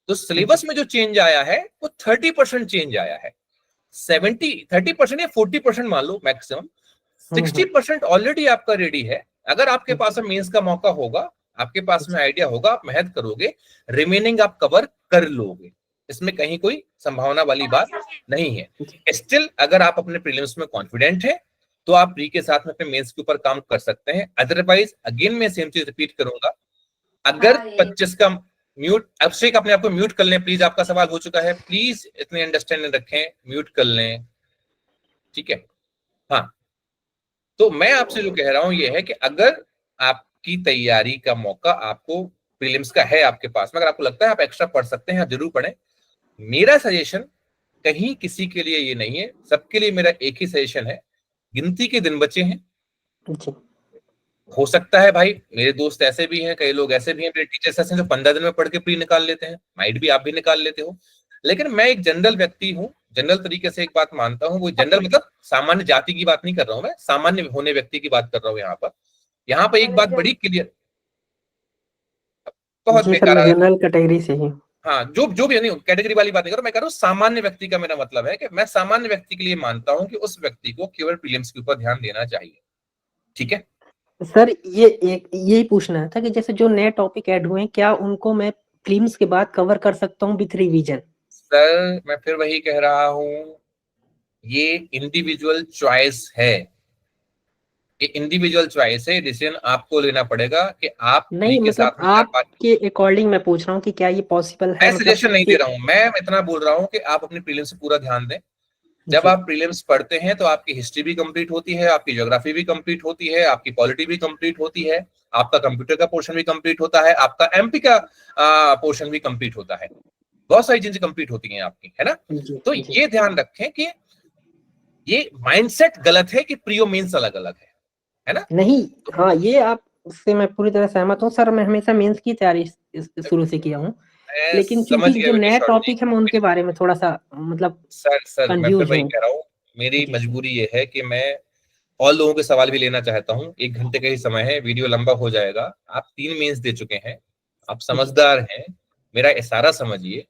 तो सिलेबस में जो चेंज आया है वो 30% चेंज आया है। 30% या 40% मान लो मैक्सिमम, 60% ऑलरेडी आपका रेडी है। अगर आपके पास मेंस का मौका होगा, आपके पास में आइडिया होगा, आप मेहनत करोगे, रिमेनिंग आप कवर कर लोगे, इसमें कहीं कोई संभावना वाली बात नहीं है। स्टिल अगर आप अपने प्रीलिम्स में कॉन्फिडेंट है तो आप प्री के साथ में अपने मेंस के ऊपर काम कर सकते हैं। अदरवाइज अगेन मैं सेम चीज रिपीट करूंगा, अगर 25 का म्यूट, अभिषेक अपने आप को म्यूट कर लें प्लीज, आपका सवाल हो चुका है, प्लीज इतने अंडरस्टैंडिंग रखें, म्यूट कर लें, ठीक है। हाँ, तो मैं आपसे जो कह रहा हूं ये है कि अगर आपकी तैयारी का मौका आपको प्रीलिम्स का है आपके पास में, अगर आपको लगता है आप एक्स्ट्रा पढ़ सकते हैं, आप जरूर पढ़ें। मेरा सजेशन कहीं किसी के लिए ये नहीं है, सबके लिए मेरा एक ही सजेशन है, गिनती के दिन बचे हैं। हो सकता है भाई, मेरे दोस्त ऐसे भी हैं, कई लोग ऐसे भी हैं, मेरे टीचर्स ऐसे हैं जो 15 दिन में पढ़ के प्री निकाल लेते हैं, माइट भी आप भी निकाल लेते हो। लेकिन मैं एक जनरल व्यक्ति हूँ, जनरल तरीके से एक बात मानता हूँ, वो जनरल मतलब सामान्य जाति की बात नहीं कर रहा हूं मैं, सामान्य होने व्यक्ति की बात कर रहा हूँ। यहाँ पर एक बात बड़ी क्लियर, बहुत बेकार, जनरल कैटेगरी से ही, हाँ, जो भी नहीं, कैटेगरी वाली बात नहीं कर रहा, मैं कह रहा हूँ सामान्य व्यक्ति का मेरा मतलब है कि मैं सामान्य व्यक्ति के लिए मानता हूँ कि उस व्यक्ति को केवल प्रीलिम्स के ऊपर ध्यान देना चाहिए, ठीक है। सर ये यही पूछना था कि जैसे जो नए टॉपिक ऐड हुए हैं, क्या उनको मैं प्रीलिम्स के बाद कवर कर सकता हूँ विथ रिवीजन? सर मैं फिर वही कह रहा हूँ, ये इंडिविजुअल चॉइस है, ये इंडिविजुअल चॉइस है, डिसीजन आपको लेना पड़ेगा कि आप नहीं, के मतलब साथ में आपके अकॉर्डिंग मैं पूछ रहा हूँ कि क्या ये पॉसिबल है? मैं सजेशन नहीं दे रहा हूँ, मैं इतना बोल रहा हूँ कि आप अपने प्रीलिम्स से पूरा ध्यान दें। जब आप प्रीलिम्स पढ़ते हैं तो आपकी हिस्ट्री भी कंप्लीट होती है, आपकी ज्योग्राफी भी कंप्लीट होती है, आपकी पॉलिटी भी कंप्लीट होती है, आपका कंप्यूटर का पोर्शन भी कंप्लीट होता है, आपका एमपी का पोर्शन भी कंप्लीट होता है, बहुत सारी चीजें कंप्लीट होती हैं आपकी, है ना। तो ये ध्यान रखें कि ये माइंडसेट गलत है कि प्री और मेंस अलग अलग है ना। नहीं, हाँ, ये आप उससे मैं पूरी तरह सहमत हूँ सर। मैं हमेशा मेंस की तैयारी शुरू से किया हूँ, लेकिन क्योंकि जो नया टॉपिक है मैं उनके बारे में थोड़ा सा मतलब सर मैं फिर वही कह रहा हूँ, मेरी मजबूरी ये है कि मैं और लोगों के सवाल भी लेना चाहता हूँ। 1 घंटे का ही समय है, वीडियो लंबा हो जाएगा। आप 3 मेंस दे चुके हैं, आप समझदार हैं, मेरा इशारा समझिए,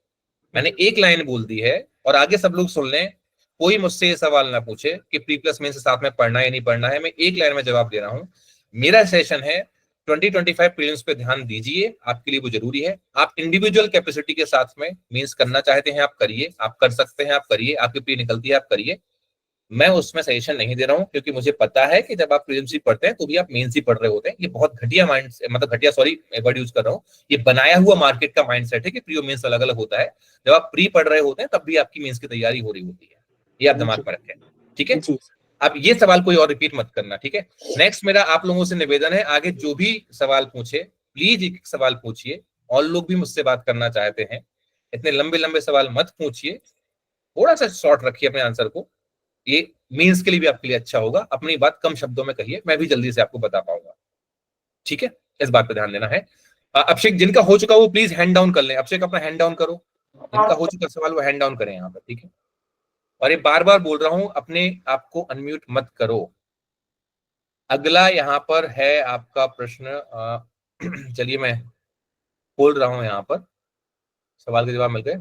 मैंने एक लाइन बोल दी है और आगे सब लोग सुन लें। कोई मुझसे ये सवाल ना पूछे कि प्री प्लस मेंस साथ में पढ़ना है या नहीं पढ़ना है, मैं एक लाइन में जवाब दे रहा हूँ। मेरा सेशन है 2025 प्रीलिम्स पे ध्यान दीजिए, आपके लिए वो जरूरी है। आप इंडिविजुअल कैपेसिटी के साथ में मींस करना चाहते हैं, आप करिए, आप कर सकते हैं, आप करिए, आपकी प्री निकलती है, आप करिए। मैं उसमें सजेशन नहीं दे रहा हूं क्योंकि मुझे पता है कि जब आप प्रीलिम्स ही पढ़ते हैं तो भी आप मेंस ही पढ़ रहे होते हैं। ये बहुत घटिया माइंड, मतलब घटिया, सॉरी वर्ड यूज कर रहा हूँ, ये बनाया हुआ मार्केट का माइंडसेट है कि प्री और मेंस अलग अलग होता है। जब आप प्री पढ़ रहे होते हैं तब भी आपकी मेंस की तैयारी हो रही होती है, ये आप दिमाग में रखें, ठीक है। अब ये सवाल कोई और रिपीट मत करना, ठीक है। नेक्स्ट मेरा आप लोगों से निवेदन है, आगे जो भी सवाल पूछे प्लीज एक सवाल पूछिए, और लोग भी मुझसे बात करना चाहते हैं, इतने लंबे लंबे सवाल मत पूछिए, थोड़ा सा शॉर्ट रखिए अपने आंसर को, ये मीन्स के लिए भी आपके लिए अच्छा होगा। अपनी बात कम शब्दों में कहिए, मैं भी जल्दी से आपको बता पाऊंगा, ठीक है। इस बात पे ध्यान देना है। अभिषेक, जिनका हो चुका वो प्लीज हैंड डाउन कर लें। अभिषेक अपना हैंड डाउन करो, जिनका हो चुका सवाल वो हैंड डाउन करें यहाँ पर, ठीक है। और ये बार बार बोल रहा हूं, अपने आपको अनम्यूट मत करो। अगला यहाँ पर है आपका प्रश्न, चलिए मैं खोल रहा हूं यहाँ पर। सवाल के जवाब मिल गए।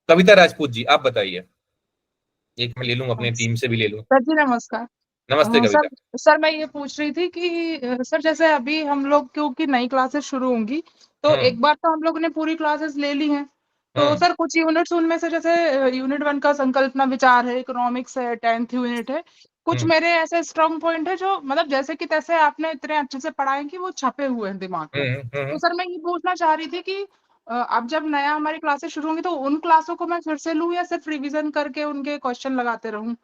कविता राजपूत जी आप बताइए, एक मैं ले लूं अपनी टीम से भी ले लूं। सर जी नमस्कार। नमस्ते कविता। सर मैं ये पूछ रही थी कि सर जैसे अभी हम लोग क्योंकि नई क्लासेस शुरू होंगी तो एक बार तो हम लोगों ने पूरी क्लासेस ले ली हैं, तो सर कुछ यूनिट्स उनमें से जैसे यूनिट 1 का संकल्पना विचार है, इकोनॉमिक्स है, 10th यूनिट है, कुछ मेरे ऐसे स्ट्रॉन्ग पॉइंट है जो मतलब जैसे कि तैसे आपने इतने अच्छे से पढ़ाए कि वो छपे हुए हैं दिमाग में। तो सर मैं ये पूछना चाह रही थी कि अब जब नया हमारी क्लासेस शुरू होंगी तो उन क्लासों को मैं फिर से लूं या सिर्फ रिवीजन करके उनके क्वेश्चन लगाते रहूं?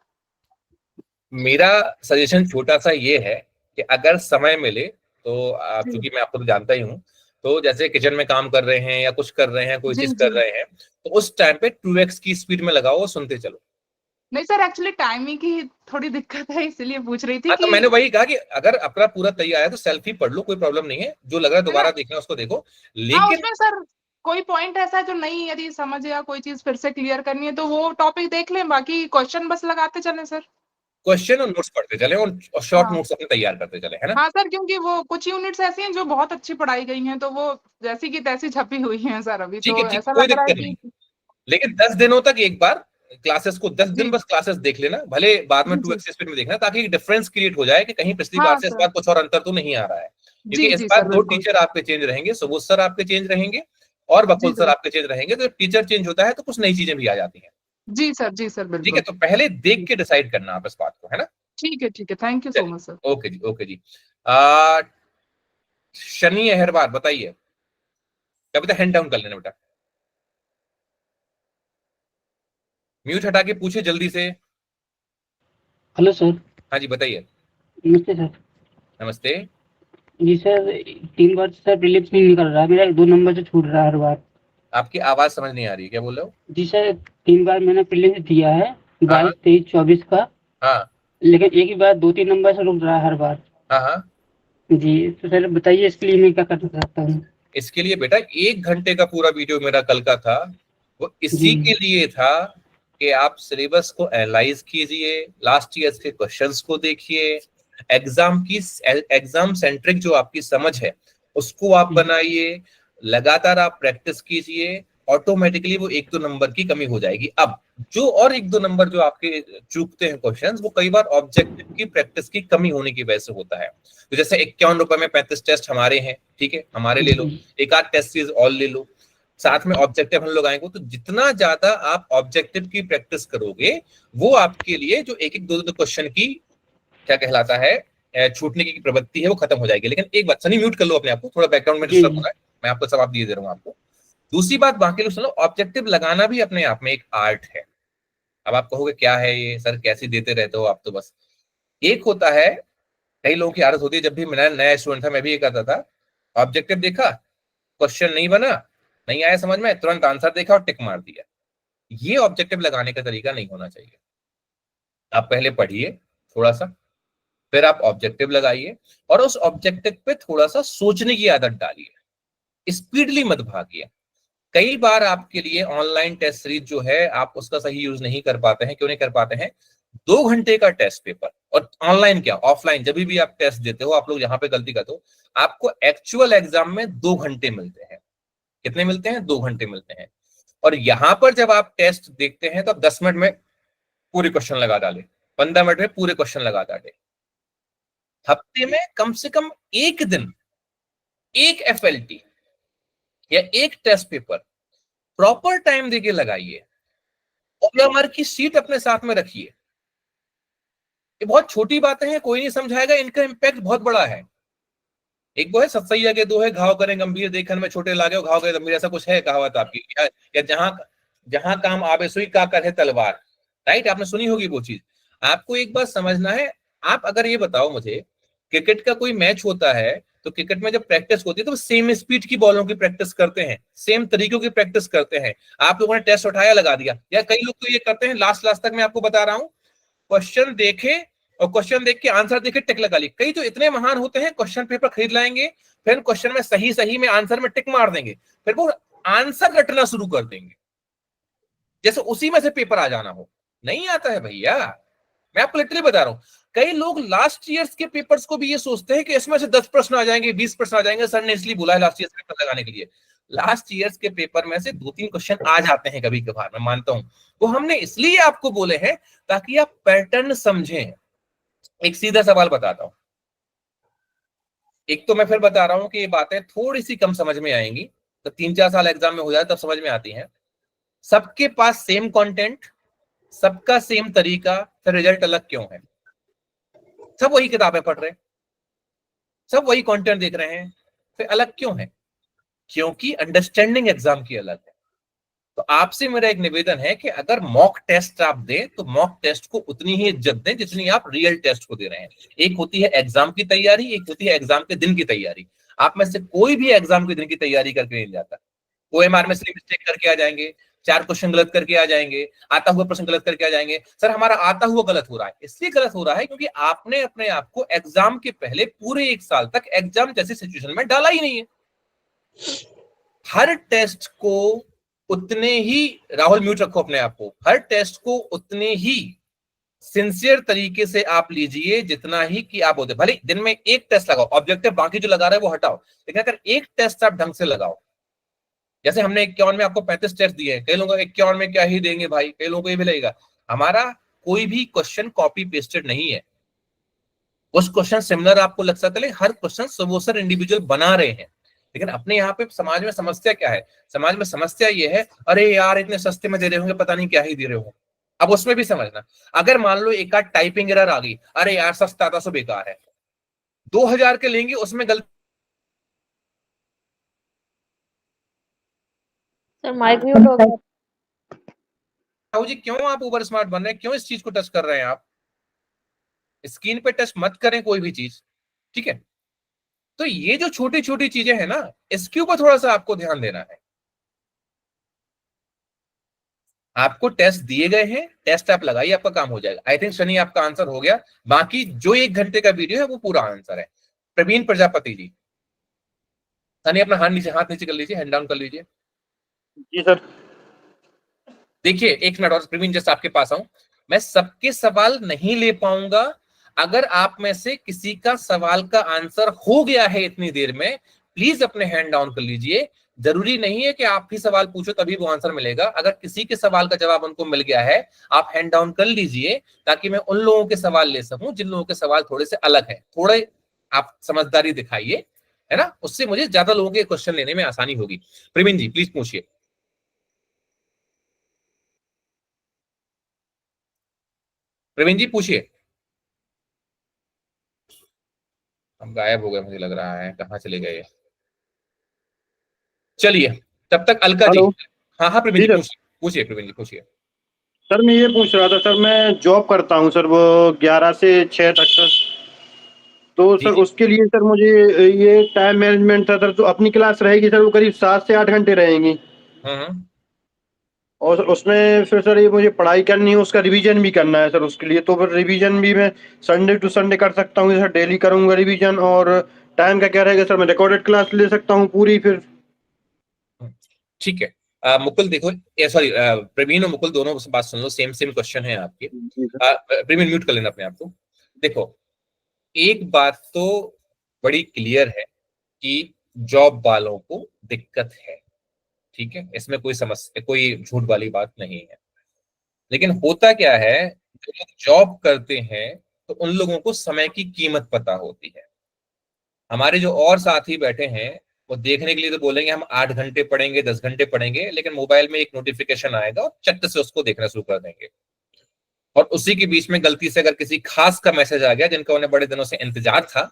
मेरा सजेशन छोटा सा ये है कि अगर समय मिले तो क्योंकि मैं आपको तो जानता ही हूँ, तो जैसे किचन में काम कर रहे हैं या कुछ कर रहे हैं, कोई चीज कर रहे हैं, तो उस टाइम पे 2x की स्पीड में लगाओ और सुनते चलो। नहीं सर एक्चुअली टाइमिंग की थोड़ी दिक्कत है इसलिए पूछ रही थी हाँ, कि तो मैंने वही कहा कि अगर अपना पूरा तैयार है तो सेल्फी पढ़ लो, कोई प्रॉब्लम नहीं है, जो लग रहा है दोबारा देखना है उसको देखो, लेकिन उसमें सर कोई पॉइंट ऐसा है जो नहीं यदि समझ या कोई चीज फिर से क्लियर करनी है तो वो टॉपिक देख लें, बाकी क्वेश्चन बस लगाते चलें सर। क्वेश्चन और नोट्स पढ़ते चले और शॉर्ट नोट्स अपने तैयार करते चले, है ना? हाँ सर क्योंकि वो कुछ यूनिट्स ऐसी हैं जो बहुत अच्छी पढ़ाई गई हैं तो वो जैसी की तैसी छपी हुई हैं सर अभी, ठीक तो है, ठीक, ऐसा कोई लग रहा है दिक्कत नहीं, कि लेकिन 10 दिनों तक एक बार क्लासेस को 10 दिन बस क्लासेस देख लेना, भले बाद में 2x स्पीड में देखना, ताकि एक डिफरेंस क्रिएट हो जाए कि कहीं पिछली बार से इस बार कुछ और अंतर तो नहीं आ रहा है, क्योंकि इस बार 2 टीचर आपके चेंज रहेंगे, सुबोध सर आपके चेंज रहेंगे और बकुल सर आपके चेंज रहेंगे, तो टीचर चेंज होता है तो कुछ नई चीजें भी आ जाती हैं। जी सर बिल्कुल। ठीक है, तो पहले देख के डिसाइड करना आप इस बात को, है ना? ठीक है, thank you so much sir. Okay जी। शनि अहरवार बताइए, कविता हैंड डाउन कर लेना बेटा, म्यूट हटा के पूछे जल्दी से। Hello sir. हाँ जी बताइए। नमस्ते सर। नमस्ते जी सर, 3 बार सर प्रीलिम्स नहीं निकल रहा, मेरा 2 नंबर से छूट रहा है हर बार। आपकी आवाज समझ नहीं आ रही, क्या बोल रहे हो? जी सर, 3 बार मैंने प्रीलिम्स दिया है, 22, 23, 24 का। हाँ, लेकिन एक ही बार 2-3 नंबर से रुक रहा है हर बार। हाँ। जी तो सर बताइए इसके लिए मैं क्या कर सकता हूँ? इसके लिए बेटा 1 घंटे का पूरा वीडियो मेरा कल का था, वो इसी के लिए था कि आप सिलेबस को एनालाइज कीजिए, लास्ट ईयर के क्वेश्चंस को देखिए, एग्जाम सेंट्रिक जो आपकी समझ है उसको आप बनाइए, लगातार आप प्रैक्टिस कीजिए, ऑटोमेटिकली वो 1-2 नंबर की कमी हो जाएगी। अब जो और 1-2 नंबर जो आपके चूकते हैं क्वेश्चंस, वो कई बार ऑब्जेक्टिव की प्रैक्टिस की कमी होने की वजह से होता है। तो जैसे 51 रुपए में 35 टेस्ट हमारे हैं, ठीक है, हमारे ले लो, एक आध टेस्ट सीरीज और ले लो, साथ में ऑब्जेक्टिव हम लोग आएंगे, तो जितना ज्यादा आप ऑब्जेक्टिव की प्रैक्टिस करोगे वो आपके लिए जो एक 2 क्वेश्चन की क्या कहलाता है छूटने की प्रवृत्ति है वो खत्म हो जाएगी। लेकिन एक बात, सनी म्यूट कर लो अपने आप को, थोड़ा बैकग्राउंड में डिस्टर्ब हो रहा है, मैं आपको जवाब दे रहा हूँ आपको। दूसरी बात, बाकी लोग सुनो, ऑब्जेक्टिव लगाना भी अपने आप में एक आर्ट है। अब आप कहोगे क्या है ये सर, कैसे देते रहते हो आप, तो बस एक होता है, कई लोगों की आदत होती है, जब भी मैं नया स्टूडेंट था मैं भी ये करता था, ऑब्जेक्टिव देखा, क्वेश्चन नहीं बना, नहीं आया समझ में, तुरंत आंसर देखा और टिक मार दिया। ये ऑब्जेक्टिव लगाने का तरीका नहीं होना चाहिए। आप पहले पढ़िए थोड़ा सा, फिर आप ऑब्जेक्टिव लगाइए और उस ऑब्जेक्टिव पे थोड़ा सा सोचने की आदत डालिए, स्पीडली मत भागिए। कई बार आपके लिए ऑनलाइन टेस्ट सीरीज जो है आप उसका सही यूज नहीं कर पाते हैं। क्यों नहीं कर पाते हैं? 2 घंटे का टेस्ट पेपर, और ऑनलाइन क्या ऑफलाइन, जब भी आप टेस्ट देते हो, आप लोग यहाँ पे गलती करते हो, आपको एक्चुअल एग्जाम में 2 घंटे मिलते हैं। कितने मिलते हैं? 2 घंटे मिलते हैं। और यहां पर जब आप टेस्ट देखते हैं तो आप 10 मिनट में पूरे क्वेश्चन लगा डाले, 15 मिनट में पूरे क्वेश्चन लगा डाले। हफ्ते में कम से कम एक दिन एक एफएलटी या एक टेस्ट पेपर प्रॉपर टाइम देके लगाइए, ओएमआर की सीट अपने साथ में रखिए। ये बहुत छोटी बातें हैं, कोई नहीं समझाएगा, इनका इंपैक्ट बहुत बड़ा है। एक वो है सत्सैया के दो है, घाव करें गंभीर, देखन में छोटे लागे घाव करें गंभीर, ऐसा कुछ है कहावत आपकी, या जहां काम आवे सुई का करे तलवार, राइट? आपने सुनी होगी वो चीज। आपको एक बात समझना है, आप अगर ये बताओ मुझे, क्रिकेट का कोई मैच होता है तो क्रिकेट में जब प्रैक्टिस होती है तो सेम स्पीड की बॉलों की प्रैक्टिस करते हैं, सेम तरीकों की प्रैक्टिस करते हैं। आप लोगों ने टेस्ट उठाया, लगा दिया, या कई लोग तो ये करते हैं, लास्ट तक मैं आपको बता रहा हूं, क्वेश्चन देखे और क्वेश्चन देख के आंसर देखे टिक लगा ली। कई तो इतने महान होते हैं, क्वेश्चन पेपर खरीद लाएंगे, फिर क्वेश्चन में सही में आंसर में टिक मार देंगे, फिर वो आंसर रटना शुरू कर देंगे जैसे उसी में से पेपर आ जाना हो। नहीं आता है भैया, मैं आपको लिटरली बता रहा हूं। कई लोग लास्ट ईयर्स के पेपर्स को भी ये सोचते हैं कि इसमें से 10 प्रश्न आ जाएंगे, 20 प्रश्न आ जाएंगे, सर ने इसलिए बोला है लास्ट ईयर पेपर लगाने के लिए। लास्ट ईयर्स के पेपर में से 2-3 क्वेश्चन आ जाते हैं कभी कभार, मैं मानता हूं। वो हमने इसलिए आपको बोले हैं ताकि आप पैटर्न समझें। एक सीधा सवाल बताता हूं, एक तो मैं फिर बता रहा हूं कि ये बातें थोड़ी सी कम समझ में आएंगी, तो 3-4 साल एग्जाम में हो जाए तब समझ में आती हैं। सबके पास सेम कंटेंट, सबका सेम तरीका, फिर रिजल्ट अलग क्यों है? सब वही किताबें पढ़ रहे हैं, सब वही कंटेंट देख रहे हैं, फिर अलग क्यों है? क्योंकि अंडरस्टैंडिंग एग्जाम की अलग है। तो आपसे मेरा एक निवेदन है कि अगर मॉक टेस्ट आप दें तो मॉक टेस्ट को उतनी ही इज्जत दें जितनी आप रियल टेस्ट को दे रहे हैं। एक होती है एग्जाम की तैयारी, एक होती है एग्जाम के दिन की तैयारी। आप में से कोई भी एग्जाम के दिन की तैयारी करके नहीं जाता। OMR में सिर्फ मिस्टेक करके आ जाएंगे, 4 क्वेश्चन गलत करके आ जाएंगे, आता हुआ प्रश्न गलत करके आ जाएंगे। सर हमारा आता हुआ गलत हो रहा है, इसलिए गलत हो रहा है क्योंकि आपने अपने आप को एग्जाम के पहले पूरे 1 साल तक एग्जाम जैसी सिचुएशन में डाला ही नहीं है। हर टेस्ट को उतने ही, राहुल म्यूट रखो अपने आप को, हर टेस्ट को उतने ही सिंसियर तरीके से आप लीजिए जितना ही कि आप होते। भले दिन में एक टेस्ट लगाओ ऑब्जेक्टिव, बाकी जो लगा रहे हैं वो हटाओ, लेकिन अगर एक टेस्ट आप ढंग से लगाओ, जैसे हमने 51 में आपको 35 टेस्ट दिए हैं, कई लोगों को 51 में क्या ही देंगे भाई, कई लोगों को ये भी लगेगा। हमारा कोई भी क्वेश्चन कॉपी पेस्टेड नहीं है। कुछ क्वेश्चन सिमिलर आपको लग सकता है, हर क्वेश्चन वो सर इंडिविजुअल बना रहे हैं। लेकिन अपने यहाँ पे समाज में समस्या क्या है? समाज में समस्या ये है, अरे यार इतने सस्ते में दे रहे होंगे, पता नहीं क्या ही दे रहे हो। अब उसमें भी समझना, अगर मान लो एक आध टाइपिंग एरर आ गई, अरे यार सस्ता था सो बेकार है, 2000 के लेंगे उसमें गलती। सर माइक म्यूट हो गया। जी क्यों आप ओवर स्मार्ट बन रहे हैं? क्यों इस चीज को टच कर रहे हैं? आप स्क्रीन पे टच मत करें कोई भी चीज, ठीक है? तो ये जो छोटी छोटी चीजें हैं ना, इसके ऊपर थोड़ा सा आपको ध्यान देना है। आपको टेस्ट दिए गए हैं, टेस्ट आप लगाइए, आपका काम हो जाएगा। आई थिंक शनि आपका आंसर हो गया, बाकी जो 1 घंटे का वीडियो है वो पूरा आंसर है। प्रवीण प्रजापति जी, शनि अपना हाथ नीचे कर लीजिए, हैंड डाउन कर लीजिए। जी सर। देखिए एक मिनट और प्रवीण, जैसे आपके पास आऊं, मैं सबके सवाल नहीं ले पाऊंगा। अगर आप में से किसी का सवाल का आंसर हो गया है इतनी देर में, प्लीज अपने हैंड डाउन कर लीजिए। जरूरी नहीं है कि आप ही सवाल पूछो तभी वो आंसर मिलेगा। अगर किसी के सवाल का जवाब उनको मिल गया है, आप हैंड डाउन कर लीजिए ताकि मैं उन लोगों के सवाल ले सकूं जिन लोगों के सवाल थोड़े से अलग हैं। थोड़े आप समझदारी दिखाइए, है ना, उससे मुझे ज्यादा लोगों के क्वेश्चन लेने में आसानी होगी। प्रवीण जी प्लीज पूछिए। प्रवीण जी पूछिए। हम गायब हो गए, मुझे लग रहा है, कहाँ चले गए? चलिए तब तक अलका जी। हाँ हाँ प्रवीण जी पूछिए, पूछिए प्रवीण जी पूछिए। सर मैं ये पूछ रहा था सर, मैं जॉब करता हूँ सर, वो 11 से 6 तक सर। तो सर उसके लिए सर मुझे ये टाइम मैनेजमेंट था सर, तो अपनी क्लास रहेगी सर वो करीब 7 से 8 घंटे रहेंगी। और उसमें फिर सर ये मुझे पढ़ाई करनी है, उसका रिवीजन भी करना है सर उसके लिए। तो फिर रिवीजन भी मैं संडे टू संडे कर सकता हूँ सर, डेली करूँगा रिवीजन। और टाइम का क्या रहेगा सर, मैं रिकॉर्डेड क्लास ले सकता हूँ पूरी फिर? ठीक है। मुकुल देखो, सॉरी प्रवीण और मुकुल दोनों बात सुन लो, सेम क्वेश्चन है आपके। प्रवीण म्यूट कर लेना अपने आप को। देखो एक बात तो बड़ी क्लियर है कि जॉब वालों को दिक्कत है, ठीक है, इसमें कोई समस्या, कोई झूठ वाली बात नहीं है। लेकिन होता क्या है, जो लोग जॉब करते हैं तो उन लोगों को समय की कीमत पता होती है। हमारे जो और साथी बैठे हैं वो देखने के लिए तो बोलेंगे हम 8 घंटे पढ़ेंगे, 10 घंटे पढ़ेंगे, लेकिन मोबाइल में एक नोटिफिकेशन आएगा और चट से उसको देखना शुरू कर देंगे। और उसी के बीच में गलती से अगर किसी खास का मैसेज आ गया जिनका उन्हें बड़े दिनों से इंतजार था,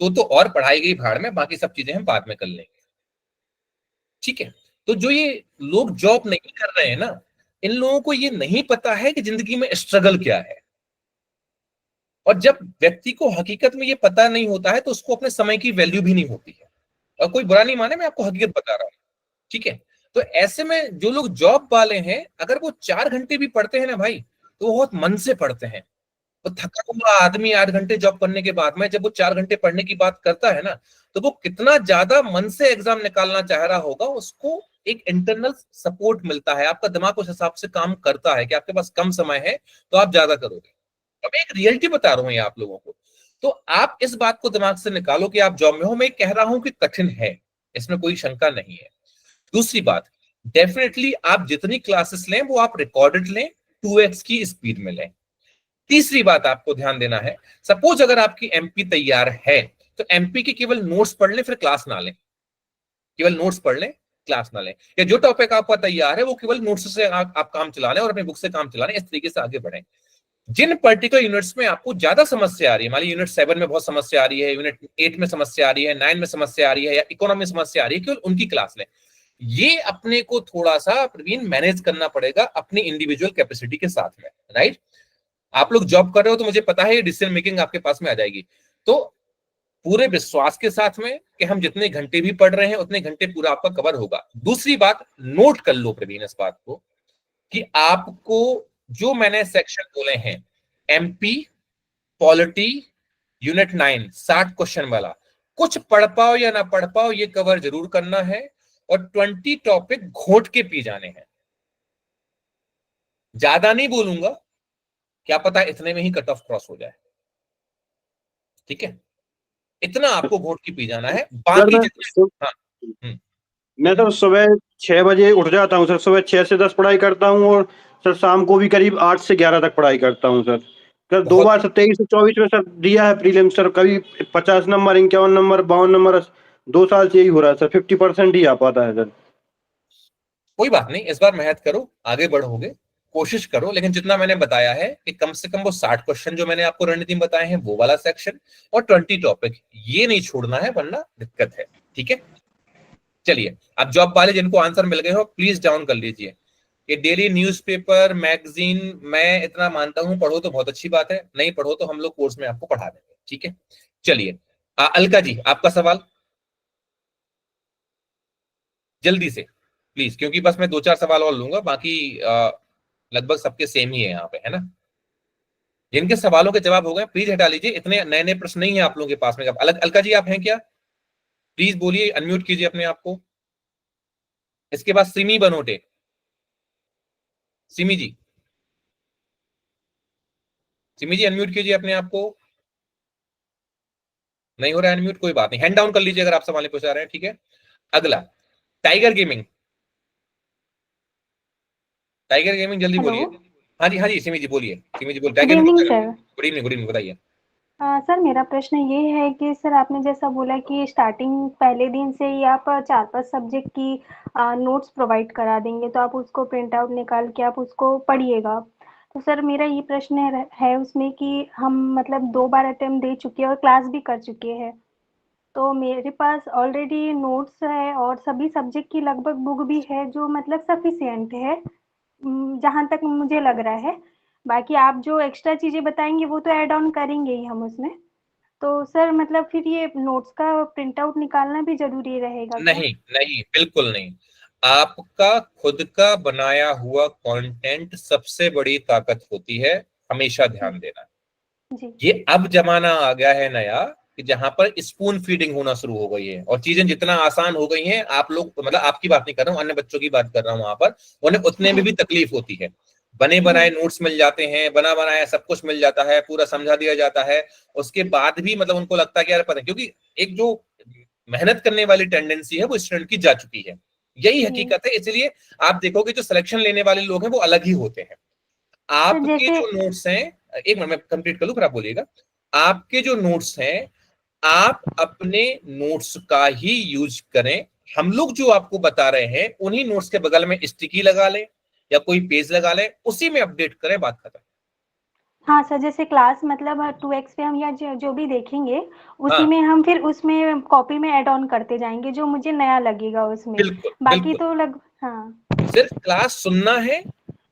तो और पढ़ाई गई भाड़ में, बाकी सब चीजें हम बाद में कर लेंगे, ठीक है। तो जो ये लोग जॉब नहीं कर रहे हैं ना, इन लोगों को ये नहीं पता है कि जिंदगी में स्ट्रगल क्या है। और जब व्यक्ति को हकीकत में ये पता नहीं होता है तो उसको अपने समय की वैल्यू भी नहीं होती है। और कोई बुरा नहीं माने, मैं आपको हकीकत बता रहा हूं, ठीक है। तो ऐसे में जो लोग जॉब वाले हैं, अगर वो 4 घंटे भी पढ़ते हैं ना भाई, तो वो बहुत मन से पढ़ते हैं। तो थका हुआ आदमी 8 घंटे जॉब करने के बाद में जब वो 4 घंटे पढ़ने की बात करता है ना, तो वो कितना ज्यादा मन से एग्जाम निकालना चाह रहा होगा। उसको एक इंटरनल सपोर्ट मिलता है, आपका दिमाग उस हिसाब से काम करता है कि आपके पास कम समय है तो आप ज्यादा करोगे। अब मैं एक रियलिटी बता रहा हूं ये आप लोगों को, तो आप इस बात को दिमाग से निकालो कि आप जॉब में हो। मैं कह रहा हूं कि कठिन है, इसमें कोई शंका नहीं है। दूसरी बात, डेफिनेटली आप जितनी क्लासेस लें वो आप रिकॉर्डेड लें, 2x की स्पीड में लें। तीसरी बात आपको ध्यान देना है, सपोज अगर आपकी एमपी तैयार है तो एमपी के केवल नोट्स पढ़ लें, फिर क्लास ना लें। केवल नोट्स पढ़ लें, क्लास ना लें। या जो टॉपिक आपका तैयार है वो केवल नोट्स से आप काम चला लें और अपनी बुक से काम चला लें, इस तरीके से आगे बढ़ें। जिन पर्टिकुलर यूनिट्स में आपको ज्यादा समस्या आ रही है, मान लीजिए यूनिट 7 में बहुत समस्या आ रही है, यूनिट 8 में समस्या आ रही है, 9 में समस्या आ रही है, या इकोनॉमी में समस्या आ रही है, केवल उनकी क्लास लें। ये अपने को थोड़ा सा प्रवीण मैनेज करना पड़ेगा अपनी इंडिविजुअल कैपेसिटी के साथ में, राइट। आप लोग जॉब कर रहे हो तो मुझे पता है डिसीजन मेकिंग आपके पास में आ जाएगी, तो पूरे विश्वास के साथ में कि हम जितने घंटे भी पढ़ रहे हैं उतने घंटे पूरा आपका कवर होगा। दूसरी बात, नोट कर लो प्रवीण इस बात को कि आपको जो मैंने सेक्शन बोले हैं, एमपी, पॉलिटी, यूनिट 9 60 क्वेश्चन वाला, कुछ पढ़ पाओ या ना पढ़ पाओ ये कवर जरूर करना है, और 20 टॉपिक घोट के पी जाने हैं। ज्यादा नहीं बोलूंगा, क्या पता इतने में ही कट ऑफ क्रॉस हो जाए, ठीक है। इतना आपको घोट के पी जाना है, बाकी जितना मैं तो सुबह 6 बजे उठ जाता हूँ सर, सुबह 6 से 10 पढ़ाई करता हूँ, और सर शाम को भी करीब 8 से 11 तक पढ़ाई करता हूँ सर। 2 बार 23 से 24 में सर दिया है प्रीलिम सर, कभी 50 नंबर, 51 नंबर, 52 नंबर, 2 साल से यही हो रहा है सर, 50% ही आ पाता है सर। कोई बात नहीं, इस बार मेहनत करो, आगे बढ़ोगे, कोशिश करो, लेकिन जितना मैंने बताया है कि कम से कम वो 60 क्वेश्चन जो मैंने आपको रणनीति में बताए हैं वो वाला सेक्शन, और 20 टॉपिक ये नहीं छोड़ना है, वरना दिक्कत है, ठीक है। चलिए, अब जॉब वाले जिनको आंसर मिल गए हो प्लीज डाउन कर लीजिए। ये डेली न्यूज़पेपर, मैगजीन, मैं इतना मानता हूं पढ़ो तो बहुत अच्छी बात है, नहीं पढ़ो तो हम लोग कोर्स में आपको पढ़ा देंगे, ठीक है। चलिए अलका जी, आपका सवाल जल्दी से प्लीज, क्योंकि बस मैं 2-4 सवाल और लूंगा, बाकी लगभग सबके सेम ही है यहाँ पे, है ना। जिनके सवालों के जवाब हो गए प्लीज हटा लीजिए, इतने नए नए प्रश्न नहीं है आप लोगों के पास में। अलका जी आप हैं क्या? प्लीज बोलिए, अनम्यूट कीजिए अपने आप को। इसके बाद सिमी बनोटे, सिमी जी, सिमी जी अनम्यूट कीजिए अपने आप को। नहीं हो रहा है अनम्यूट, कोई बात नहीं, हैंड डाउन कर लीजिए अगर आप सवाल पूछ रहे हैं, ठीक है। अगला टाइगर गेमिंग, टाइगर गेमिंग जल्दी बोलिए। हाँ जी, हाँ जी सिमी जी बोलिए, सिमी जी बोलिए। Tiger gaming, good evening, good evening, बताइए। सर मेरा प्रश्न ये है कि सर आपने जैसा बोला कि स्टार्टिंग पहले दिन से ही आप 4-5 सब्जेक्ट की नोट्स प्रोवाइड करा देंगे, तो आप उसको प्रिंट आउट निकाल के आप उसको पढ़िएगा। तो सर मेरा ये प्रश्न है उसमें कि हम मतलब 2 बार अटेम्प्ट दे चुके हैं और क्लास भी कर चुके हैं, तो मेरे पास ऑलरेडी नोट्स है और सभी सब्जेक्ट की लगभग बुक भी है जो मतलब सफिशिएंट है, जहाँ तक मुझे लग रहा है। बाकी आप जो एक्स्ट्रा चीज़ें बताएंगे वो तो ऐड ऑन करेंगे ही हम उसमें। तो सर मतलब फिर ये नोट्स का प्रिंट आउट निकालना भी जरूरी रहेगा क्या? नहीं नहीं, बिल्कुल नहीं। आपका खुद का बनाया हुआ कंटेंट सबसे बड़ी ताकत होती है, हमेशा ध्यान देना। जी। ये अब जमाना आ गया है नया कि जहां पर स्पून फीडिंग होना शुरू हो गई है, और चीजें जितना आसान हो गई हैं, आप लोग, मतलब आपकी बात नहीं कर रहा हूं, अन्य बच्चों की बात कर रहा हूं, वहां पर उन्हें उतने में भी तकलीफ होती है। बने बनाए नोट्स मिल जाते हैं, बना बनाया सब कुछ मिल जाता है, पूरा समझा दिया जाता है, उसके बाद भी मतलब उनको लगता है कि यार पता है, क्योंकि एक जो मेहनत करने वाली टेंडेंसी है वो स्टूडेंट की जा चुकी है, यही हकीकत है। इसलिए आप देखोगे जो सिलेक्शन लेने वाले लोग हैं वो अलग ही होते हैं। आपके जो नोट्स हैं, एक मिनट मैं कंप्लीट कर लूं फिर आप बोलिएगा। आपके जो नोट्स हैं, आप अपने नोट्स का ही यूज करें। हम लोग जो आपको बता रहे हैं उन्हीं नोट्स के बगल में स्टिकी लगा लें या कोई पेज लगा लें, उसी में अपडेट करें, बात खत्म। हाँ सर, जैसे क्लास मतलब 2x पे हम या जो भी देखेंगे उसी में हम फिर उसमें कॉपी में ऐड ऑन करते जाएंगे जो मुझे नया लगेगा उसमें। बिल्कुल, बाकी तो हाँ, सिर्फ क्लास सुनना है,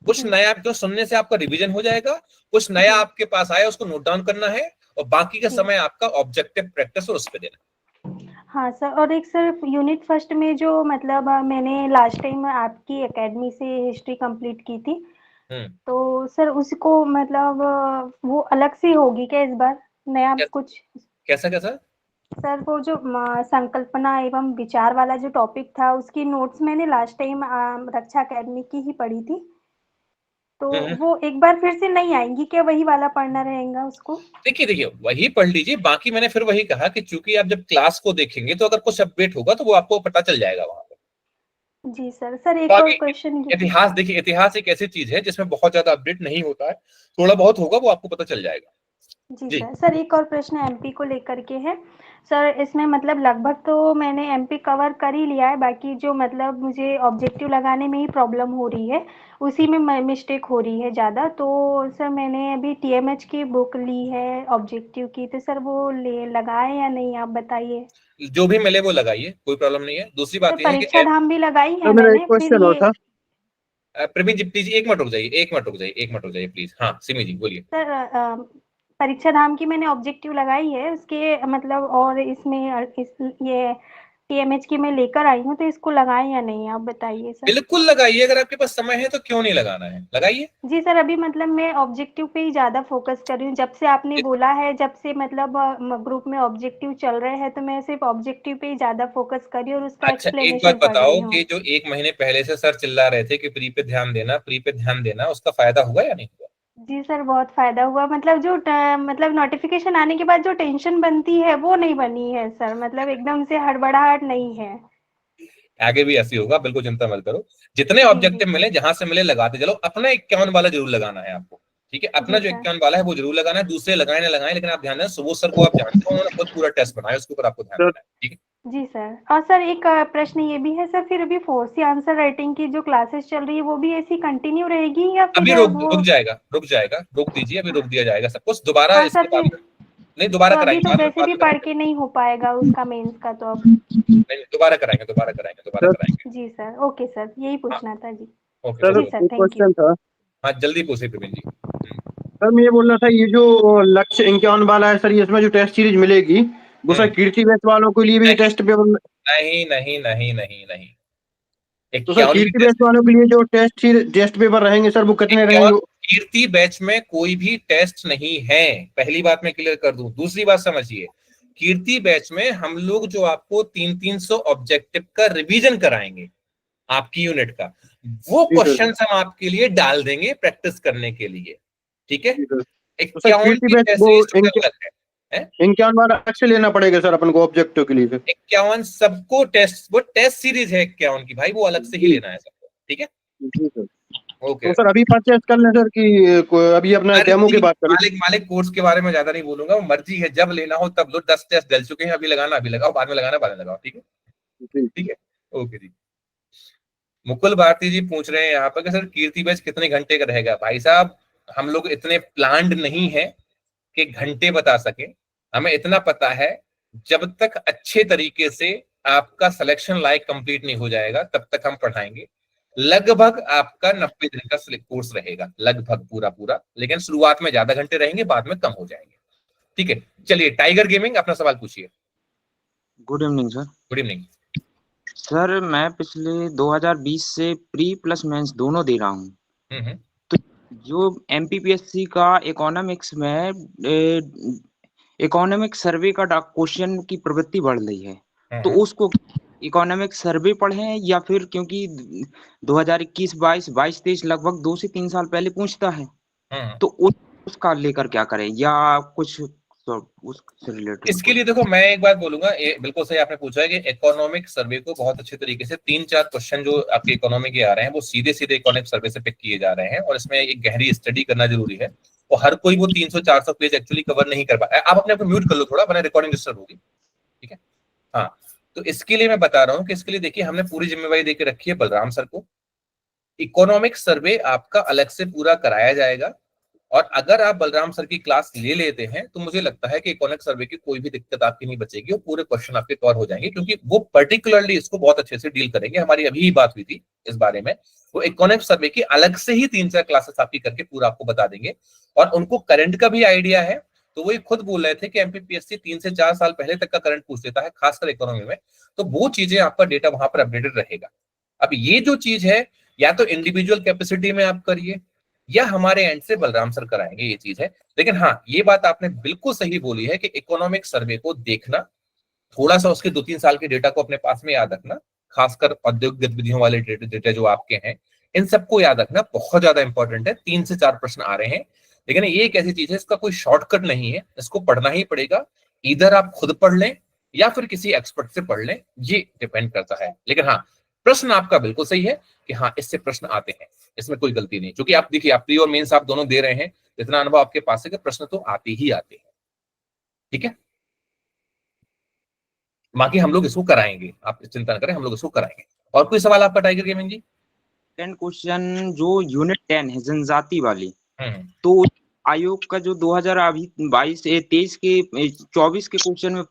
कुछ नया जो सुनने से आपका रिवीजन हो जाएगा, कुछ नया आपके पास आया उसको नोट डाउन करना है, और बाकी का समय आपका ऑब्जेक्टिव प्रैक्टिस और उस पर देना। हाँ सर, और एक सर यूनिट फर्स्ट में जो मतलब मैंने लास्ट टाइम आपकी एकेडमी से हिस्ट्री कंप्लीट की थी, तो सर उसको मतलब वो अलग से होगी क्या इस बार, नया कुछ? कैसा कैसा सर वो जो संकल्पना एवं विचार वाला जो टॉपिक था उसकी नोट्स मैंने लास्ट टाइम रक्षा एकेडमी की ही पढ़ी थी, तो वो एक बार फिर से नहीं आएंगी क्या, वही वाला पढ़ना रहेगा उसको? देखिए वही पढ़ लीजिए। बाकी मैंने फिर वही कहा कि चूंकि आप जब क्लास को देखेंगे तो अगर कुछ अपडेट होगा तो वो आपको पता चल जाएगा वहां पर। जी सर। सर एक बाकी और क्वेश्चन ये इतिहास देखिए, इतिहास एक ऐसी चीज है जिसमें बहुत ज्यादा अपडेट नहीं होता है, थोड़ा बहुत होगा वो आपको पता चल जाएगा। जी जी सर। सर एक और प्रश्न एमपी को लेकर के है। सर इसमें मतलब लगभग तो मैंने एमपी कवर कर ही लिया है, बाकी जो मतलब मुझे ऑब्जेक्टिव लगाने में ही प्रॉब्लम हो रही है, उसी में मिस्टेक हो रही है ज़्यादा। तो सर मैंने अभी टीएमएच की बुक ली है ऑब्जेक्टिव की, तो सर वो ले लगाए या नहीं, आप बताइए। जो भी मिले वो लगाइए, कोई प्रॉब्लम नहीं है। दूसरी सर बात यह है कि परीक्षा धाम भी लगाई सर है मेरा एक मैंने, फिर क्वेश्चन और ये था। प्रवीण जी प्लीज एक मिनट रुक जाइए, एक मिनट रुक जाइए, एक मिनट रुक जाइए प्लीज। हाँ सिमी जी बोलिए। सर परीक्षा धाम की मैंने ऑब्जेक्टिव लगाई है, उसके मतलब और इसमें ये टीएमएच की मैं लेकर आई हूँ, तो इसको लगाएं या नहीं, आप बताइए सर। बिल्कुल लगाइए, अगर आपके पास समय है तो क्यों नहीं लगाना है, लगाइए। जी सर, अभी मतलब मैं ऑब्जेक्टिव पे ही ज़्यादा फोकस कर रही हूँ, जब से आपने बोला है, जब से मतलब ग्रुप में ऑब्जेक्टिव चल रहे हैं, तो मैं सिर्फ ऑब्जेक्टिव पे ही ज़्यादा फोकस कर रही हूँ और उसका अच्छा एक बात एक्सप्लेनेशन पढ़ बताओ रही हूँ। कि जो एक महीने पहले से सर चिल्ला रहे थे कि प्री पे ध्यान देना, प्री पे ध्यान देना, उसका फायदा हुआ या नहीं हुआ? जी सर, बहुत फायदा हुआ। मतलब जो मतलब नोटिफिकेशन आने के बाद जो टेंशन बनती है वो नहीं बनी है सर, मतलब एकदम से हड़बड़ाहट नहीं है। आगे भी ऐसी होगा, बिल्कुल चिंता मत करो। जितने जी जी ऑब्जेक्टिव मिले, जहां से मिले लगाते चलो। अपना 51 वाला जरूर लगाना है आपको, ठीक है? अपना जी जो सर। 51 वाला है वो जरूर लगाना है, दूसरे लगाए ना लगाए, लेकिन आप ध्यान दें सुबोध सर को आप जानते हो, उन्होंने खुद पूरा टेस्ट बनाया, उसके ऊपर आपको ध्यान सर देना है, ठीक है? जी सर। और सर एक प्रश्न ये भी है सर, फिर अभी फोर्सी आंसर राइटिंग की जो क्लासेस चल रही है वो भी ऐसी कंटिन्यू रहेगी या अभी फिर रुक वो। रुक जाएगा, रुक जाएगा, रोक दीजिए, अभी रोक दिया जाएगा सब कुछ। दोबारा और इसके सर बाद फिर में नहीं, दोबारा तो अभी कराएंगे, तो वैसे बाद भी में पढ़ कराएंगे। के नहीं हो पाएगा उसका मेंस का, तो अब। नहीं, दोबारा कराएंगे, दोबारा कराएंगे, दोबारा सर कराएंगे। जी सर, ओके सर, यही हाँ पूछना था जी। ओके सर जी ओके। सर, एक थैंक यू। क्वेश्चन था। हाँ जल्दी पूछिए प्रवीण जी। सर मैं ये बोलना था, ये जो लक्ष्य 51 वाला है सर, ये इसमें जो टेस्ट सीरीज मिलेगी वो सर कीर्ति बैच वालों के लिए भी नहीं टेस्ट पेपर। नहीं नहीं नहीं नहीं नहीं, तो सर 51 भी कीर्ति बैच टेस्ट। वालों के लिए जो टेस्ट पेपर रहेंगे सर, वो कितने 51 रहेंगे? कीर्ति बैच में कोई भी टेस्ट नहीं है, पहली बात मैं क्लियर कर दूं। दूसरी बात समझिए, कीर्ति बैच में हम लोग जो आपको 300 ऑब्जेक्टिव का रिवीजन कराएंगे आपकी यूनिट का, वो जी सर। क्वेश्चन हम आपके लिए डाल देंगे प्रैक्टिस करने के लिए, ठीक है? जी सर। तो सर 51 कीर्ति की बैच टेस्ट वो सीरीज टोटल अलग है। 51 वाला अलग से लेना पड़ेगा सर अपन को ऑब्जेक्टिव के लिए फिर? 51 सबको टेस्ट, वो टेस्ट सीरीज है 51 की भाई, वो अलग से ही जी लेना है सबको, ठीक है? जी सर। ओके। तो सर अभी परचेस कर लें सर कि अभी अपना डेमो की मर्जी, बात करें? मालिक मालिक कोर्स के बारे में ज्यादा नहीं बोलूंगा, वो मर्जी है, जब लेना हो तब लो। 10 टेस्ट डल चुके हैं, अभी लगाना अभी लगाओ, बाद में लगाना बाद में लगाओ, ठीक है? जी। ठीक है, ओके जी। मुकुल भारती जी पूछ रहे हैं यहाँ पर कि सर कीर्ति बैच कितने घंटे का रहेगा? भाई साहब हम लोग इतने प्लान्ड नहीं है कि घंटे बता सके। हमें इतना पता है, जब तक अच्छे तरीके से आपका सिलेक्शन लाइक कंप्लीट नहीं हो जाएगा तब तक हम पढ़ाएंगे। लगभग आपका 90 दिन का कोर्स रहेगा, लगभग पूरा पूरा, लेकिन शुरुआत में ज्यादा घंटे रहेंगे, बाद में कम हो जाएंगे, ठीक है? चलिए टाइगर गेमिंग अपना सवाल पूछिए। Good evening sir. Good evening sir मैं पिछले 2020 से प्री प्लस मेंस दोनों दे रहा हूँ। तो जो एमपीपीएससी का इकोनॉमिक्स में इकोनॉमिक सर्वे का क्वेश्चन की प्रवृत्ति बढ़ रही है, तो उसको इकोनॉमिक सर्वे पढ़ें या फिर, क्योंकि 2021 22 23 लगभग 2 से 3 साल पहले पूछता है, तो उसका लेकर क्या करें या कुछ उससे रिलेटेड? इसके लिए देखो मैं एक बात बोलूंगा, बिल्कुल सही आपने पूछा है कि इकोनॉमिक सर्वे को बहुत अच्छे तरीके से 3-4 क्वेश्चन जो आपके इकोनॉमी के आ रहे हैं वो सीधे सीधे इकोनॉमिक सर्वे से पिक किए जा रहे हैं, और इसमें एक गहरी स्टडी करना जरूरी है। और हर कोई वो 300-400 पेज एक्चुअली कवर नहीं कर पाता। आप अपने आप को म्यूट कर लो थोड़ा, वरना रिकॉर्डिंग डिस्टर्ब होगी, ठीक है? हाँ, तो इसके लिए मैं बता रहा हूँ कि इसके लिए देखिए हमने पूरी जिम्मेवारी देके रखी है बलराम सर को। इकोनॉमिक सर्वे आपका अलग से पूरा कराया जाएगा, और अगर आप बलराम सर की क्लास ले लेते हैं तो मुझे लगता है कि इकोनॉमिक सर्वे की कोई भी दिक्कत आपकी नहीं बचेगी, और पूरे क्वेश्चन आपके कवर हो जाएंगे, क्योंकि वो पर्टिकुलरली इसको बहुत अच्छे से डील करेंगे। हमारी अभी ही बात हुई थी इस बारे में, वो इकोनॉमिक सर्वे की अलग से ही 3-4 क्लासेस आपकी करके पूरा आपको बता देंगे। और उनको करंट का भी आइडिया है, तो वो खुद बोल रहे थे कि एमपीपीएससी 3 से 4 साल पहले तक का करंट पूछ लेता है, खासकर इकोनॉमी में, तो वो चीजें आपका डेटा वहां पर अपडेटेड रहेगा। अब ये जो चीज है, या तो इंडिविजुअल कैपेसिटी में आप करिए, या हमारे एंड से बलराम सर कराएंगे, ये चीज है। लेकिन हाँ, ये बात आपने बिल्कुल सही बोली है कि इकोनॉमिक सर्वे को देखना, थोड़ा सा उसके 2-3 साल के डेटा को अपने पास में याद रखना, खासकर औद्योगिक गतिविधियों वाले डेटा जो आपके हैं, इन सबको याद रखना बहुत ज्यादा इंपॉर्टेंट है। 3 से 4 प्रश्न आ रहे हैं, लेकिन ये एक ऐसी चीज है, इसका कोई शॉर्टकट नहीं है, इसको पढ़ना ही पड़ेगा। इधर आप खुद पढ़ लें या फिर किसी एक्सपर्ट से पढ़ लें, ये डिपेंड करता है। लेकिन हाँ, प्रश्न आपका बिल्कुल सही है कि हाँ इससे प्रश्न आते हैं, इसमें कोई गलती नहीं, क्योंकि आप देखिए आप प्री और मेंस आप दोनों दे रहे हैं, इतना अनुभव आपके पास है कि प्रश्न तो आते ही आते हैं। ठीक है, बाकी हम लोग इसको कराएंगे, आप चिंता न करें, हम लोग इसको कराएंगे। और कोई सवाल आपका टाइगर गेमिंग जी? सेकंड क्वेश्चन जो यूनिट 10 है जनजाति वाली, तो आयोग का जो 2023 के 24 के क्वेश्चन में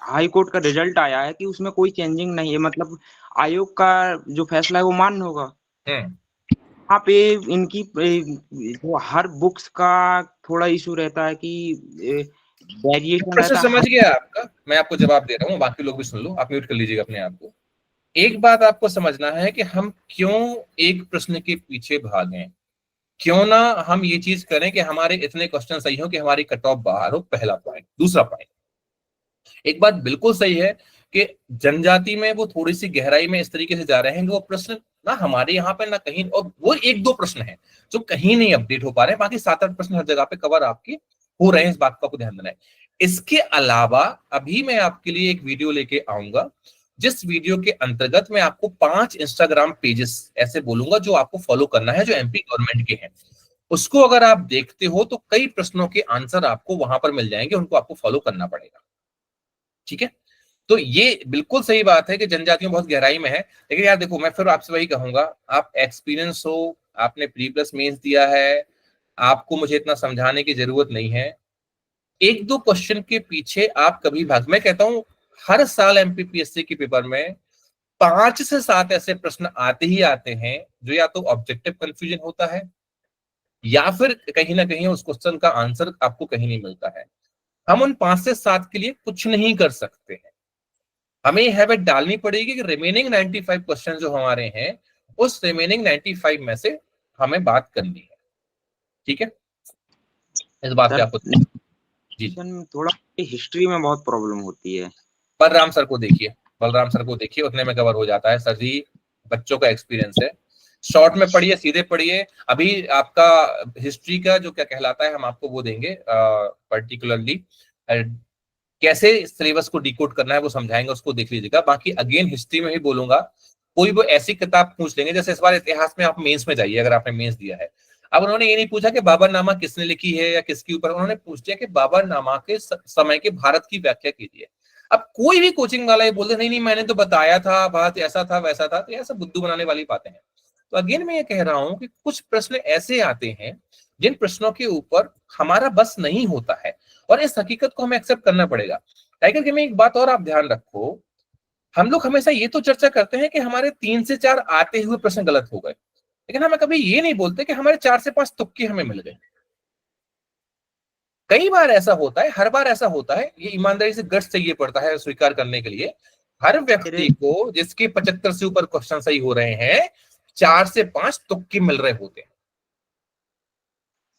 हाई कोर्ट का रिजल्ट आया है कि उसमें कोई चेंजिंग नहीं है, मतलब आयोग का जो फैसला है वो मान्य होगा। यहाँ पे इनकी जो हर बुक्स का थोड़ा इशू रहता है कि वेरिएशन प्रश्न रहता समझ है। गया आपका, मैं आपको जवाब दे रहा हूँ, बाकी लोग भी सुन लो, आप म्यूट कर लीजिएगा अपने आप को। एक बात आपको समझना है कि हम क्यों एक प्रश्न के पीछे भागें, क्यों ना हम ये चीज करें कि हमारे इतने क्वेश्चन सही हो कि हमारी कट ऑफ बाहर हो, पहला पॉइंट। दूसरा पॉइंट, एक बात बिल्कुल सही है कि जनजाति में वो थोड़ी सी गहराई में इस तरीके से जा रहे हैं कि वो प्रश्न ना हमारे यहाँ पे ना कहीं, और वो एक दो प्रश्न हैं जो कहीं नहीं अपडेट हो पा रहे हैं, बाकी 7-8 प्रश्न हर जगह पे कवर आपके हो रहे हैं, इस बात का आपको ध्यान देना है। इसके अलावा अभी मैं आपके लिए एक वीडियो लेके आऊंगा, जिस वीडियो के अंतर्गत मैं आपको 5 इंस्टाग्राम पेजेस ऐसे बोलूंगा जो आपको फॉलो करना है, जो एमपी गवर्नमेंट के हैं। उसको अगर आप देखते हो तो कई प्रश्नों के आंसर आपको वहां पर मिल जाएंगे, उनको आपको फॉलो करना पड़ेगा। ठीक है, तो ये बिल्कुल सही बात है कि जनजातियों बहुत गहराई में है, लेकिन यार देखो मैं फिर आपसे वही कहूंगा, आप एक्सपीरियंस हो, आपने प्री प्लस मेंस दिया है, आपको मुझे इतना समझाने की जरूरत नहीं है। एक दो क्वेश्चन के पीछे आप कभी भाग, मैं कहता हूं हर साल एमपीपीएससी के पेपर में 5 से 7 ऐसे प्रश्न आते ही आते हैं जो या तो ऑब्जेक्टिव कंफ्यूजन होता है या फिर कहीं ना कहीं उस क्वेश्चन का आंसर आपको कहीं नहीं मिलता है। हम उन 5 से 7 के लिए कुछ नहीं कर सकते हैं, हमें ये हैबिट डालनी पड़ेगी कि रिमेनिंग 95 क्वेश्चन जो हमारे हैं, उस रिमेनिंग 95 में से हमें बात करनी है। ठीक है, इस बात पे आपको जी थोड़ा हिस्ट्री में बहुत प्रॉब्लम होती है। बलराम सर को देखिए, बलराम सर को देखिए, उतने में कवर हो जाता है। सर जी बच्चों का एक्सपीरियंस है, शॉर्ट में पढ़िए, सीधे पढ़िए। अभी आपका हिस्ट्री का जो क्या कहलाता है हम आपको वो देंगे, पर्टिकुलरली कैसे सिलेबस को डिकोड करना है वो समझाएंगे, उसको देख लीजिएगा। बाकी अगेन हिस्ट्री में ही बोलूंगा, कोई वो ऐसी किताब पूछ लेंगे, जैसे इस बार इतिहास में आप मेंस में जाइए, अगर आपने मेंस दिया है, अब उन्होंने ये नहीं पूछा कि बाबरनामा किसने लिखी है या किसके ऊपर, उन्होंने पूछ दिया कि बाबरनामा के समय के भारत की व्याख्या कीजिए। अब कोई भी कोचिंग वाला ये बोलते नहीं नहीं मैंने तो बताया था, बात ऐसा था वैसा था, तो ऐसा बुद्धू बनाने वाली बातें हैं। तो अगेन मैं ये कह रहा हूं कि कुछ प्रश्न ऐसे आते हैं जिन प्रश्नों के ऊपर हमारा बस नहीं होता है, और इस हकीकत को हमें एक्सेप्ट करना पड़ेगा। टाइगर के में एक बात और आप ध्यान रखो, हम लोग हमेशा ये तो चर्चा करते हैं कि हमारे 3 से 4 आते हुए प्रश्न गलत हो गए, लेकिन हमें कभी ये नहीं बोलते कि हमारे 4 से 5 तुक्के हमें मिल गए। कई बार ऐसा होता है, हर बार ऐसा होता है, ये ईमानदारी से गट्स चाहिए पड़ता है स्वीकार करने के लिए। हर व्यक्ति को जिसके 75 से ऊपर क्वेश्चन सही हो रहे हैं, 4 से 5 तुक्के मिल रहे होते हैं।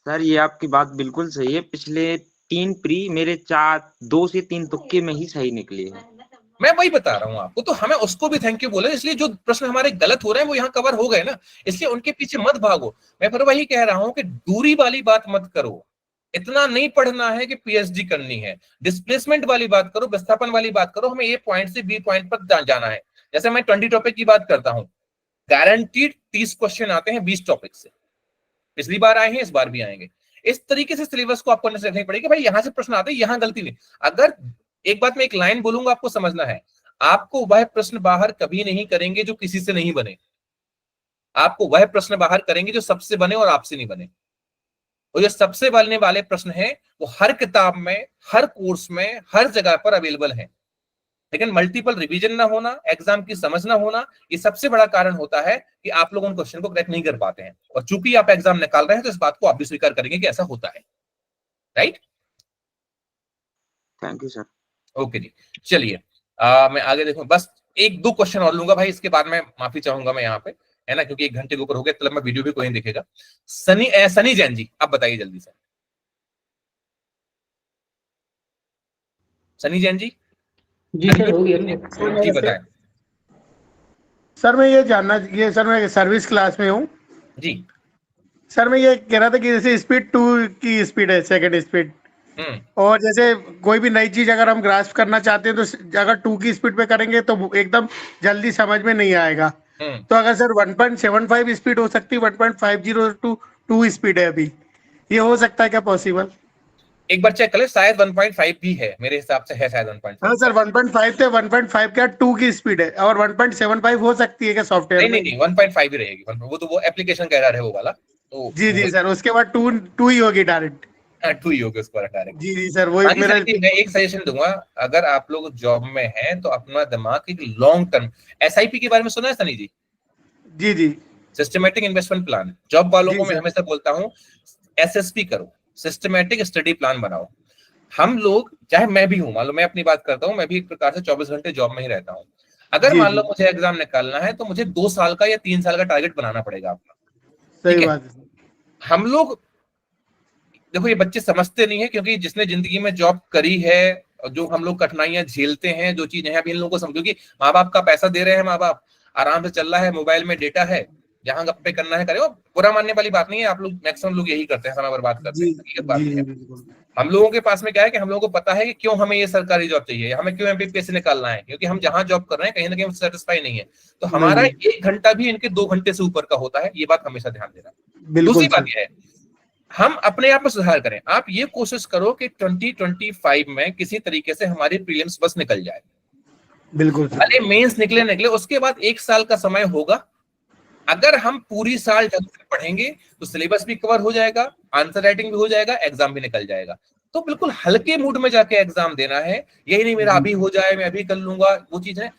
सर ये आपकी बात बिल्कुल सही है, पिछले 3 प्री मेरे 2 से 3 तुक्के में ही सही निकले हैं। मैं वही बता रहा हूं आपको, तो हमें उसको भी थैंक यू बोले, इसलिए जो प्रश्न हमारे गलत हो रहे हैं वो यहाँ कवर हो गए ना, इसलिए उनके पीछे मत भागो। मैं फिर वही कह रहा हूं कि दूरी वाली बात मत करो, इतना नहीं पढ़ना है कि पीएचडी करनी है, डिस्प्लेसमेंट वाली बात करो, विस्थापन वाली बात करो, हमें ए पॉइंट से बी पॉइंट पर जाना है। जैसे मैं 20 टॉपिक की बात करता हूं, गारंटीड 30 क्वेश्चन आते हैं 20 टॉपिक से, पिछली बार आए हैं, इस बार भी आएंगे। इस तरीके से सिलेबस को आपको रखनी पड़ेगी, भाई यहां से प्रश्न आते हैं, यहां गलती नहीं। अगर एक बात मैं एक लाइन बोलूंगा, आपको समझना है, आपको वह प्रश्न बाहर कभी नहीं करेंगे जो किसी से नहीं बने, आपको वह प्रश्न बाहर करेंगे जो सबसे बने और आपसे नहीं बने। और जो सबसे बनने वाले प्रश्न हैं वो हर किताब में, हर कोर्स में, हर जगह पर अवेलेबल हैं, लेकिन मल्टीपल रिवीजन ना होना, एग्जाम की समझ ना होना, ये सबसे बड़ा कारण होता है कि आप लोग उन क्वेश्चन को क्रैक नहीं कर पाते हैं। और चूंकि आप एग्जाम निकाल रहे हैं तो इस बात को आप भी स्वीकार करेंगे कि ऐसा होता है, right? Thank you sir. Okay जी, चलिए मैं आगे देखूं, बस 1-2 क्वेश्चन और लूंगा भाई, इसके बाद मैं माफी चाहूंगा मैं यहाँ पे, है ना, क्योंकि 1 घंटे के ऊपर हो गया, मतलब मैं वीडियो भी कोई नहीं देखेगा। सनी जैन जी, आप बताइए जल्दी से। सनी जैन जी? जी सर, हो गया। जी बताएं। सर मैं ये जानना, ये सर मैं सर्विस क्लास में हूँ जी। सर, मैं ये कह रहा था कि जैसे स्पीड 2 की स्पीड है, सेकंड स्पीड, और जैसे कोई भी नई चीज अगर हम ग्रास्प करना चाहते हैं तो अगर 2 की स्पीड पे करेंगे तो एकदम जल्दी समझ में नहीं आएगा। तो अगर सर 1.75 स्पीड हो सकती है, 1.50 टू 2 स्पीड है अभी, ये हो सकता है क्या पॉसिबल? एक बार चेक कर ले, शायद 1.5 भी है, मेरे हिसाब से है शायद 1.5। हाँ सर 1.5 थे, 1.5 क्या 2 की स्पीड है, और 1.75 हो सकती है क्या सॉफ्टवेयर में? नहीं 1.5 ही रहेगी। वो तो वो एप्लीकेशन का एरर है वो वाला। तो जी सर, उसके बाद 2 ही होगी डायरेक्ट। 2 ही होगी उसको डायरेक्ट। जी सर, वही बाकी मेरा मैं एक सजेशन दूंगा, अगर आप लोग जॉब में हैं तो अपना दिमाग एक लॉन्ग टर्म, SIP के बारे में सुना है सनी जी? जी सिस्टमैटिक इन्वेस्टमेंट प्लान। जॉब वालों को मैं सर। हमेशा बोलता हूँ SSP करो, सिस्टमैटिक स्टडी प्लान बनाओ। हम लोग, चाहे मैं भी हूं, मान लो मैं अपनी बात करता हूं, मैं भी एक प्रकार से 24 घंटे जॉब में ही रहता हूं। अगर मान लो मुझे एग्जाम निकालना है तो मुझे 2 साल का या 3 साल का टारगेट बनाना पड़ेगा अपना। सही बात है। हम लोग देखो, ये बच्चे समझते नहीं है, क्योंकि जिसने जिंदगी में जॉब करी है, जो हम लोग कठिनाइयां झेलते हैं, जो चीजें हैं, अभी इन लोगों को समझो कि माँ बाप का पैसा दे रहे हैं, माँ बाप आराम से चल रहा है, मोबाइल में डेटा है, जहां गप्पे करना है करे। वो बुरा मानने वाली बात नहीं है, आप लोग मैक्सिमम लोग यही करते हैं, समय बर्बाद करते हैं, हकीकत बात है। हम लोगों के पास में क्या है कि हम लोगों को पता है कि क्यों हमें ये सरकारी जॉब चाहिए, हमें क्यों MBBS निकालना है, क्योंकि हम जहां जॉब कर रहे हैं कहीं ना कहीं सेटिस्फाई नहीं है। तो हमारा 1 घंटा भी इनके 2 घंटे से ऊपर का होता है, ये बात हमेशा ध्यान देना। दूसरी बात यह है, हम अपने आप में सुधार करें। आप ये कोशिश करो कि 2025 में किसी तरीके से हमारी प्रीलिम्स बस निकल जाए। बिल्कुल भले मेंस निकले, उसके बाद 1 साल का समय होगा। अगर हम पूरी साल ढंग से पढ़ेंगे तो सिलेबस भी कवर हो जाएगा, आंसर राइटिंग भी हो जाएगा, एग्जाम भी निकल जाएगा। तो बिल्कुल हल्के मूड में जाके एग्जाम देना है, यही नहीं मेरा अभी हो जाए, मैं अभी कर लूंगा, वो चीज है।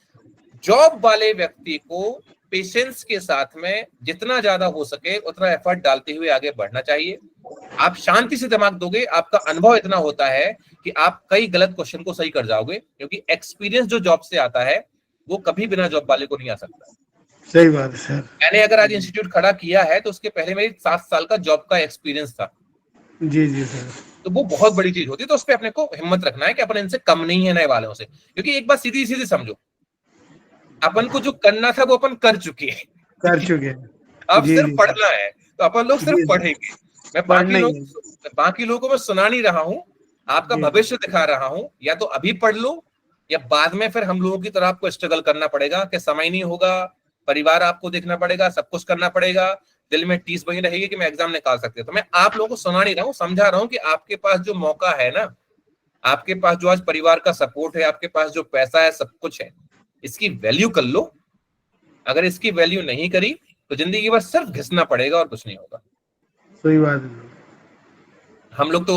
जॉब वाले व्यक्ति को पेशेंस के साथ में जितना ज्यादा हो सके उतना एफर्ट डालते हुए आगे बढ़ना चाहिए। आप शांति से दिमाग दोगे, आपका अनुभव इतना होता है कि आप कई गलत क्वेश्चन को सही कर जाओगे, क्योंकि एक्सपीरियंस जो जॉब से आता है वो कभी बिना जॉब वाले को नहीं आ सकता। सही बात है सर। मैंने अगर आज इंस्टीट्यूट खड़ा किया है तो उसके पहले मेरी 7 साल का जॉब का एक्सपीरियंस था। जी सर। तो वो बहुत बड़ी चीज होती है। तो उस पर अपने को हिम्मत रखना है कि अपन इनसे कम नहीं है नए वालों से, क्योंकि एक बात सीधी सीधी समझो, अपन को जो करना था वो अपन कर चुके हैं। अब सिर्फ पढ़ना है, तो अपन लोग सिर्फ पढ़ेंगे। मैं बाकी लोगों को मैं सुना नहीं रहा हूँ, आपका भविष्य दिखा रहा हूँ। या तो अभी पढ़ लो, या बाद में फिर हम लोगों की तरह आपको स्ट्रगल करना पड़ेगा कि समय नहीं होगा, परिवार आपको देखना पड़ेगा, सब कुछ करना पड़ेगा, दिल में टीस बनी रहेगी कि मैं एग्जाम निकाल सकते। तो मैं आप लोगों को सुना नहीं रहा हूँ, समझा रहा हूँ कि आपके पास जो मौका है ना, आपके पास जो आज परिवार का सपोर्ट है, आपके पास जो पैसा है, सब कुछ है, इसकी वैल्यू कर लो। अगर इसकी वैल्यू नहीं करी तो जिंदगी भर सिर्फ घिसना पड़ेगा और कुछ नहीं होगा। सही बात है। हम लोग तो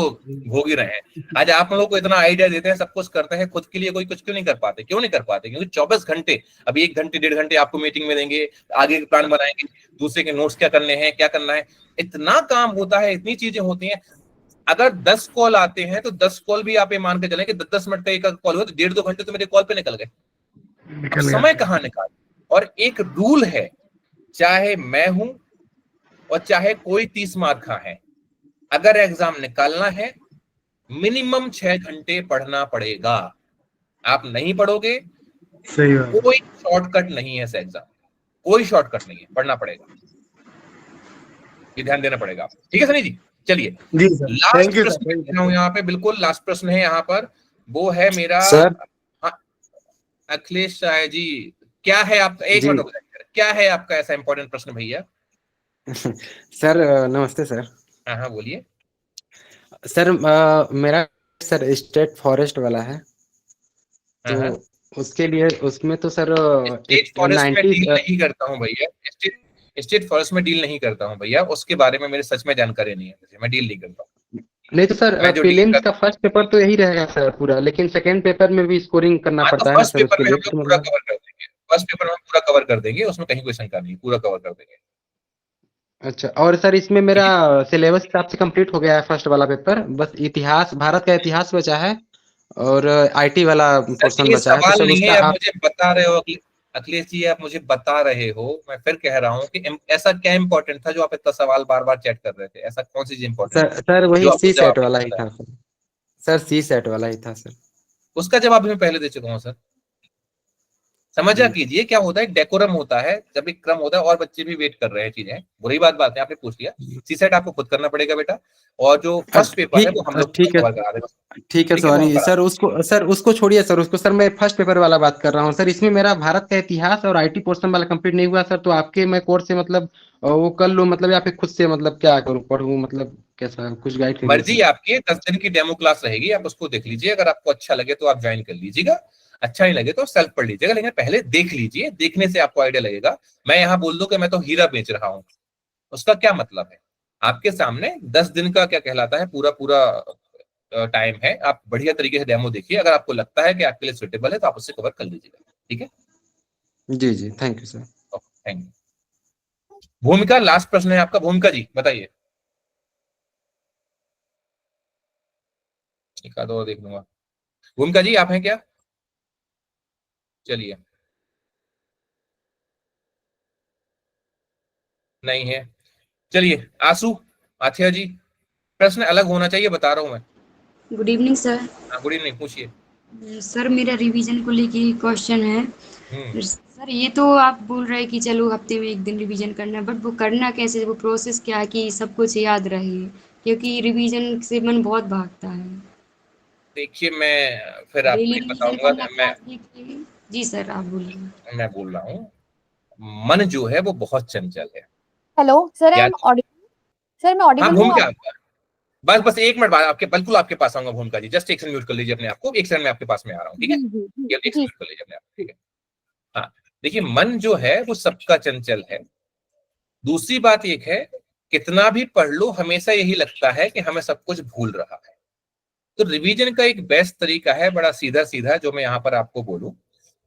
भोग ही रहे हैं। आज आप लोगों को इतना आइडिया देते हैं, सब कुछ करते हैं, खुद के लिए कोई कुछ क्यों नहीं कर पाते? क्योंकि 24 घंटे, अभी 1 घंटे 1.5 घंटे आपको मीटिंग में देंगे, आगे के प्लान बनाएंगे, दूसरे के नोट्स क्या करने हैं, क्या करना है, इतना काम होता है, इतनी चीजें होती हैं। अगर 10 कॉल आते हैं तो 10 कॉल भी आप ये मान के चलें कि 10-10 मिनट का एक कॉल हुआ तो 1.5-2 घंटे तो मेरे कॉल पे निकल गए। समय कहाँ निकाल? और एक रूल है, चाहे मैं हूं और चाहे कोई 30 मार्क का है, अगर एग्जाम निकालना है मिनिमम 6 घंटे पढ़ना पड़ेगा। आप नहीं पढ़ोगे, सही बात, कोई शॉर्टकट नहीं है इस एग्जाम, कोई शॉर्टकट नहीं है, पढ़ना पड़ेगा, ये ध्यान देना पड़ेगा। ठीक है सनी जी? चलिए लास्ट प्रश्न यहाँ पे, बिल्कुल लास्ट प्रश्न है यहाँ पर, वो है मेरा सर। अखिलेश राय जी, क्या है आपका, एक मिनट, क्या है आपका ऐसा इंपॉर्टेंट प्रश्न भैया? सर नमस्ते सर। हाँ बोलिए सर। मेरा सर स्टेट फॉरेस्ट वाला है, तो उसके लिए उसमें तो सर स्टेट फॉरेस्ट में डील नहीं करता हूँ भैया, स्टेट फॉरेस्ट में डील नहीं करता हूँ भैया, उसके बारे में मेरे सच में जानकारी नहीं है, मैं डील नहीं करता हूँ। नहीं तो सर प्रीलिम्स का फर्स्ट पेपर तो यही रहेगा सर पूरा, लेकिन सेकंड पेपर में भी स्कोरिंग करना पड़ता है। फर्स्ट पेपर में हम लोग पूरा कवर कर देंगे, फर्स्ट पेपर में पूरा कवर कर देंगे, उसमें कहीं कोई शंका नहीं, पूरा कवर कर देंगे। अच्छा, और सर इसमें मेरा सिलेबस हिसाब से कंप्लीट हो गया है फर्स्ट वाला पेपर, बस इतिहास, भारत का इतिहास बचा है और आईटी वाला पोर्शन बचा है। सवाल नहीं है, आप मुझे बता रहे हो अखिलेश जी, आप मुझे बता रहे हो, मैं फिर कह रहा हूँ कि ऐसा क्या इंपॉर्टेंट था जो आप इतना सवाल बार बार चैट कर रहे थे? ऐसा कौन सी चीज इंपॉर्टेंट? सर वही सी सेट वाला ही था सर, सी सेट वाला ही था सर। उसका जवाब मैं पहले दे चुका हूँ सर। समझा कीजिए क्या होता है, डेकोरम होता है, जब एक क्रम होता है और बच्चे भी वेट कर रहे हैं, चीजें बुरी बात है, आपने पूछ लिया। सीसेट आपको खुद करना पड़ेगा बेटा, और जो फर्स्ट पेपर है वो हम लोग ठीक है, कवर करा देंगे। ठीक है, ठीक है, वो हम सॉरी करा सर, उसको छोड़िए सर, उसको सर मैं फर्स्ट पेपर वाला बात कर रहा हूँ सर। इसमें मेरा भारत का इतिहास और आईटी पोर्शन वाला कंप्लीट नहीं हुआ सर, तो आपके मैं कोर्स से मतलब वो कर लूँ मतलब, या फिर खुद से मतलब क्या करूँ, पढ़ूँ मतलब कैसा, कुछ गाइड करिए मर्जी सर। आपकी है, 10 दिन की डेमो क्लास रहेगी, आप उसको देख लीजिए, अगर आपको अच्छा लगे तो आप ज्वाइन कर लीजिएगा, अच्छा नहीं लगे तो सेल्फ पढ़ लीजिएगा, लेकिन पहले देख लीजिए, देखने से आपको आइडिया लगेगा। मैं यहाँ बोल दूं कि मैं तो हीरा बेच रहा हूँ, उसका क्या मतलब है? आपके सामने 10 दिन का क्या कहलाता है पूरा पूरा टाइम है, आप बढ़िया तरीके से डेमो देखिए, अगर आपको लगता है कि आपके लिए सुटेबल है तो आप उससे कवर कर लीजिएगा। ठीक है, जी जी, thank you sir. Thank you. Bhumika last प्रश्न है आपका, भूमिका जी बताइए। एक आध और देख लूंगा। भूमिका जी आप हैं क्या? चलिए, नहीं है, चलिए आंसू आथिया जी, प्रश्न अलग होना चाहिए, बता रहा हूं मैं। Good evening sir. Good evening, पूछिए। सर मेरा रिवीजन को लेके क्वेश्चन है। सर ये तो आप बोल रहे हैं कि चलो हफ्ते में 1 दिन रिवीजन करना है, बट वो करना कैसे, वो प्रोसेस क्या है कि सब कुछ याद रहे, क्योंकि रिवीजन से मन बहुत भागता है। देखिए मैं फिर आपको डेली ये रिवीजन बताऊंगा, करना क्लास देखिए। जी सर आप बोलिए। मैं बोल रहा हूँ, मन जो है वो बहुत चंचल है। हेलो सर, आई या एम ऑडिबल? सर मैं हाँ ऑडिबल हूँ भूमिका, आप? बस बस 1 मिनट बाद आपके बिल्कुल आपके पास आऊंगा भूमिका जी, जस्ट 1 सेकंड म्यूट कर लीजिए अपने आप को, 1 सेकंड में आपके पास में आ रहा हूँ, ठीक है? जी जी जी ये 1 सेकंड जी म्यूट कर लीजिए अपने आप को, ठीक है? हाँ, देखिए मन जो है वो सबका चंचल है। दूसरी बात एक है, कितना भी पढ़ लो हमेशा यही लगता है कि हमें सब कुछ भूल रहा है। तो रिवीजन का एक बेस्ट तरीका है, बड़ा सीधा सीधा, जो मैं यहाँ पर आपको बोलूं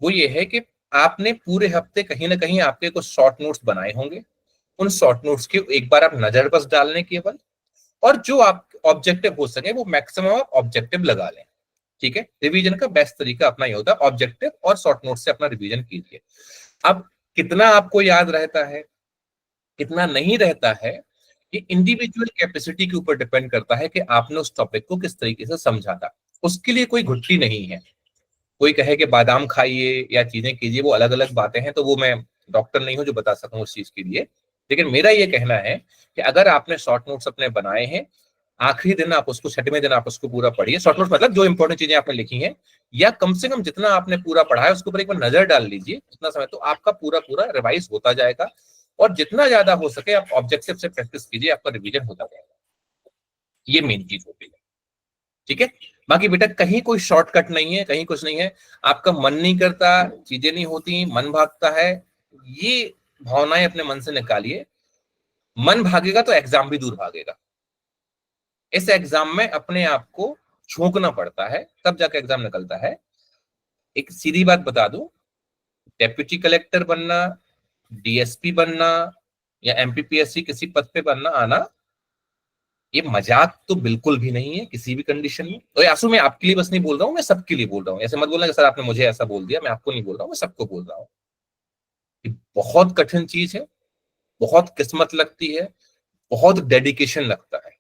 वो ये है कि आपने पूरे हफ्ते कहीं ना कहीं आपके कुछ शॉर्ट नोट्स बनाए होंगे, उन शॉर्ट नोट्स की एक बार आप नजर बस डाल लें केवल, और जो आप ऑब्जेक्टिव हो सके वो मैक्सिमम आप ऑब्जेक्टिव लगा लें। ठीक है, रिवीजन का बेस्ट तरीका अपना ये होता है, ऑब्जेक्टिव और शॉर्ट नोट से अपना रिवीजन कीजिए। अब कितना आपको याद रहता है, कितना नहीं रहता है, ये इंडिविजुअल कैपेसिटी के ऊपर डिपेंड करता है कि आपने उस टॉपिक को किस तरीके से समझा था। उसके लिए कोई घुट्टी नहीं है, कोई कहे कि बादाम खाइए या चीजें कीजिए, वो अलग अलग बातें हैं, तो वो मैं डॉक्टर नहीं हूं जो बता सकूं उस चीज के लिए। लेकिन मेरा ये कहना है कि अगर आपने शॉर्ट नोट्स अपने बनाए हैं, आखिरी दिन आप उसको, 6वें दिन आप उसको पूरा पढ़िए, शॉर्ट नोट्स मतलब जो इंपॉर्टेंट चीजें आपने लिखी हैं, या कम से कम जितना आपने पूरा पढ़ा है उसके ऊपर एक बार नजर डाल लीजिए उतना समय, तो आपका पूरा पूरा रिवाइज होता जाएगा, और जितना ज्यादा हो सके आप ऑब्जेक्टिव से प्रैक्टिस कीजिए, आपका रिवीजन होता जाएगा। ये मेन चीज होती है। ठीक है, बाकी बेटा कहीं कोई शॉर्टकट नहीं है, कहीं कुछ नहीं है, आपका मन नहीं करता, चीजें नहीं होती, मन भागता है, ये भावनाएं अपने मन से निकालिए। मन भागेगा तो एग्जाम भी दूर भागेगा। इस एग्जाम में अपने आप को झोंकना पड़ता है, तब जाकर एग्जाम निकलता है। एक सीधी बात बता दूं, डेप्यूटी कलेक्टर बनना, डीएसपी बनना, या एमपीपीएससी किसी पद पे बनना आना, ये मजाक तो बिल्कुल भी नहीं है किसी भी कंडीशन में। तो यासु मैं आपके लिए बस नहीं बोल रहा हूँ, मैं सबके लिए बोल रहा हूँ। ऐसे मत बोलना कि सर आपने मुझे ऐसा बोल दिया, मैं आपको नहीं बोल रहा हूँ, मैं सबको बोल रहा हूँ। ये बहुत कठिन चीज है, बहुत किस्मत लगती है, बहुत डेडिकेशन लगता है।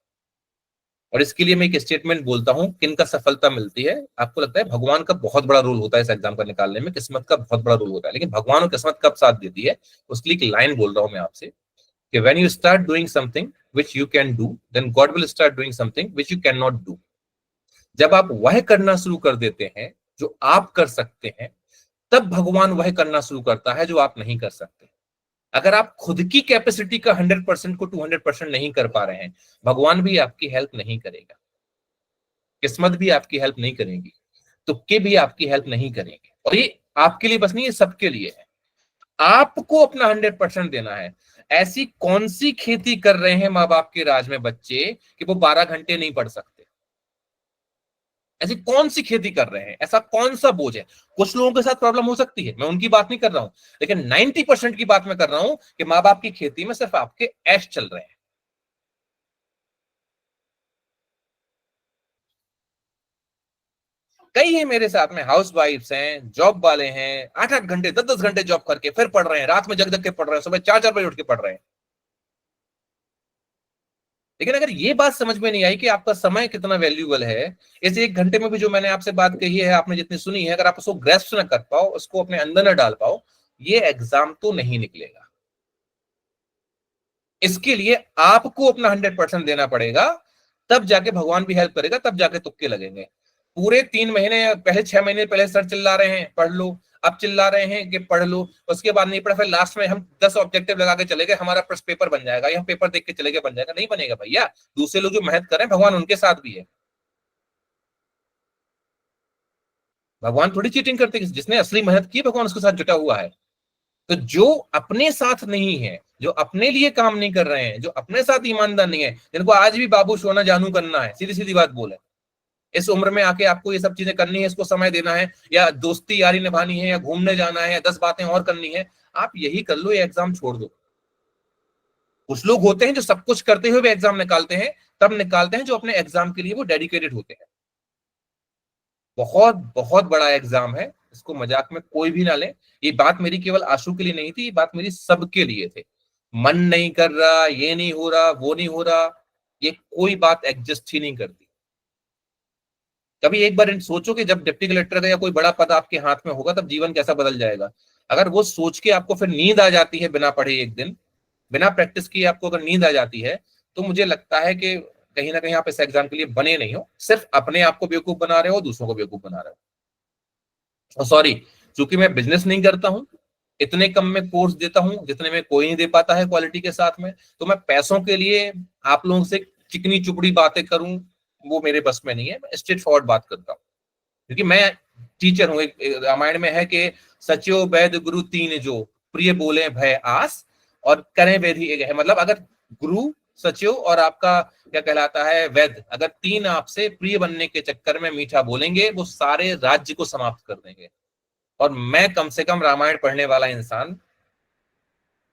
और इसके लिए मैं एक स्टेटमेंट बोलता हूँ, किनका सफलता मिलती है, आपको लगता है भगवान का बहुत बड़ा रोल होता है इस एग्जाम का निकालने में, किस्मत का बहुत बड़ा रोल होता है, लेकिन भगवान और किस्मत कब साथ देती है, उसके लिए एक लाइन बोल रहा हूं मैं आपसे कि when you start doing something which you can do, then God will start doing something which you cannot do. जब आप वह करना शुरू कर देते हैं जो आप कर सकते हैं, तब भगवान वह करना शुरू करता है जो आप नहीं कर सकते। अगर आप खुद की कैपेसिटी का 100% को 200% नहीं कर पा रहे हैं, भगवान भी आपकी हेल्प नहीं करेगा, किस्मत भी आपकी हेल्प नहीं करेगी, तुक्के भी आपकी हेल्प नहीं करेंगे। और ये आपके लिए बस नहीं, ये सबके लिए है। आपको अपना 100% देना है। ऐसी कौन सी खेती कर रहे हैं माँ बाप के राज में बच्चे कि वो 12 घंटे नहीं पढ़ सकते? ऐसी कौन सी खेती कर रहे हैं, ऐसा कौन सा बोझ है? कुछ लोगों के साथ प्रॉब्लम हो सकती है, मैं उनकी बात नहीं कर रहा हूं, लेकिन 90% की बात मैं कर रहा हूं कि माँ बाप की खेती में सिर्फ आपके ऐश चल रहे हैं। कई है मेरे साथ में, हाउस वाइफ्स हैं, जॉब वाले हैं, 8-8 घंटे 10-10 घंटे जॉब करके फिर पढ़ रहे हैं, रात में जग जग के पढ़ रहे हैं, सुबह 4-4 बजे उठ के पढ़ रहे हैं। लेकिन अगर ये बात समझ में नहीं आई कि आपका समय कितना वैल्यूएबल है, इस 1 घंटे में भी जो मैंने आपसे बात कही है, आपने जितनी सुनी है, अगर आप उसको ग्रेस्प ना कर पाओ, उसको अपने अंदर न डाल पाओ, ये एग्जाम तो नहीं निकलेगा। इसके लिए आपको अपना 100% देना पड़ेगा, तब जाके भगवान भी हेल्प करेगा, तब जाके तुक्के लगेंगे। पूरे 3 महीने पहले, 6 महीने पहले सर चिल्ला रहे हैं पढ़ लो, अब चिल्ला रहे हैं कि पढ़ लो, उसके बाद नहीं पढ़ा, फिर लास्ट में हम 10 ऑब्जेक्टिव लगा के चले गए, हमारा प्रश्न पेपर बन जाएगा, या पेपर देख के चले गए बन जाएगा। नहीं बनेगा भैया। दूसरे लोग जो मेहनत कर रहे हैं, भगवान उनके साथ भी है। भगवान थोड़ी चीटिंग करते, जिसने असली मेहनत की भगवान उसके साथ जुटा हुआ है। तो जो अपने साथ नहीं है, जो अपने लिए काम नहीं कर रहे हैं, जो अपने साथ ईमानदार नहीं है, जिनको आज भी बाबू सोना जानू करना है, सीधी सीधी बात बोले, इस उम्र में आके आपको ये सब चीजें करनी है, इसको समय देना है, या दोस्ती यारी निभानी है, या घूमने जाना है, या 10 बातें और करनी है, आप यही कर लो, ये एग्जाम छोड़ दो। कुछ लोग होते हैं जो सब कुछ करते हुए भी एग्जाम निकालते हैं, तब निकालते हैं जो अपने एग्जाम के लिए वो डेडिकेटेड होते हैं। बहुत बहुत बड़ा एग्जाम है, इसको मजाक में कोई भी ना ले। ये बात मेरी केवल आशु के लिए नहीं थी, ये बात मेरी सबके लिए थे। मन नहीं कर रहा, ये नहीं हो रहा, वो नहीं हो रहा, ये कोई बात एग्जिस्ट ही नहीं करती। कभी एक बार सोचो कि जब डिप्टी कलेक्टर का या कोई बड़ा पद आपके हाथ में होगा, तब जीवन कैसा बदल जाएगा। अगर वो सोच के आपको फिर नींद आ जाती है, बिना पढ़े एक दिन, बिना प्रैक्टिस किए आपको अगर नींद आ जाती है, तो मुझे लगता है कि कहीं ना कहीं आप इस एग्जाम के लिए बने नहीं हो, सिर्फ अपने आप को बेवकूफ बना रहे हो, दूसरों को बेवकूफ बना रहे हो। सॉरी, चूंकि मैं बिजनेस नहीं करता हूं, इतने कम में कोर्स देता हूं जितने में कोई नहीं दे पाता है क्वालिटी के साथ में, तो मैं पैसों के लिए आप लोगों से चिकनी चुपड़ी बातें करूं, वो मेरे बस में नहीं है। मैं स्ट्रेट फॉरवर्ड बात करता हूं, क्योंकि मैं टीचर हूं। रामायण में है कि सच्यो वैद गुरु तीन जो, प्रिय बोले भय आस और करें वेद एक है। मतलब अगर गुरु, सचिव और आपका क्या कहलाता है वैद, अगर 3 आपसे प्रिय बनने के चक्कर में मीठा बोलेंगे, वो सारे राज्य को समाप्त कर देंगे। और मैं कम से कम रामायण पढ़ने वाला इंसान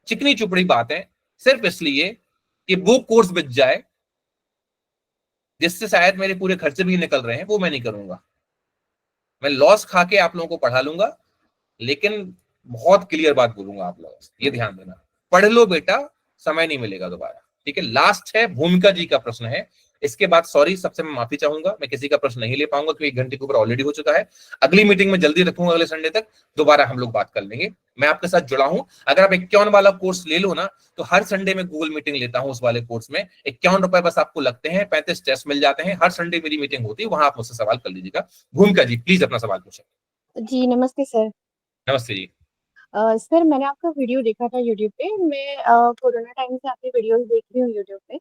चिकनी चुपड़ी बातें सिर्फ इसलिए कि वो कोर्स बिक जाए, जिससे शायद मेरे पूरे खर्चे भी निकल रहे हैं, वो मैं नहीं करूंगा। मैं लॉस खा के आप लोगों को पढ़ा लूंगा, लेकिन बहुत क्लियर बात बोलूंगा आप लोगों से, ये ध्यान देना, पढ़ लो बेटा, समय नहीं मिलेगा दोबारा। ठीक है, लास्ट है भूमिका जी का प्रश्न है। इसके बाद सॉरी, सबसे मैं माफी चाहूंगा, मैं किसी का प्रश्न नहीं ले पाऊंगा क्योंकि 1 घंटे के ऊपर ऑलरेडी हो चुका है। अगली मीटिंग में जल्दी रखूंगा, अगले संडे तक दोबारा हम लोग बात कर लेंगे। मैं आपके साथ जुड़ा हूं। अगर आप 51 वाला कोर्स ले लो ना, तो हर संडे में गूगल मीटिंग लेता हूं। उस वाले कोर्स में 51 रुपए बस आपको लगते हैं, 35 टेस्ट मिल जाते हैं। हर संडे मेरी मीटिंग होती है, वहां आप मुझसे सवाल कर लीजिएगा। भूमिका जी प्लीज अपना सवाल पूछें। जी नमस्ते सर। नमस्ते जी। सर मैंने आपका वीडियो देखा था यूट्यूब पे। मैं कोरोना टाइम से आपके वीडियोस देख रही हूँ यूट्यूब पे,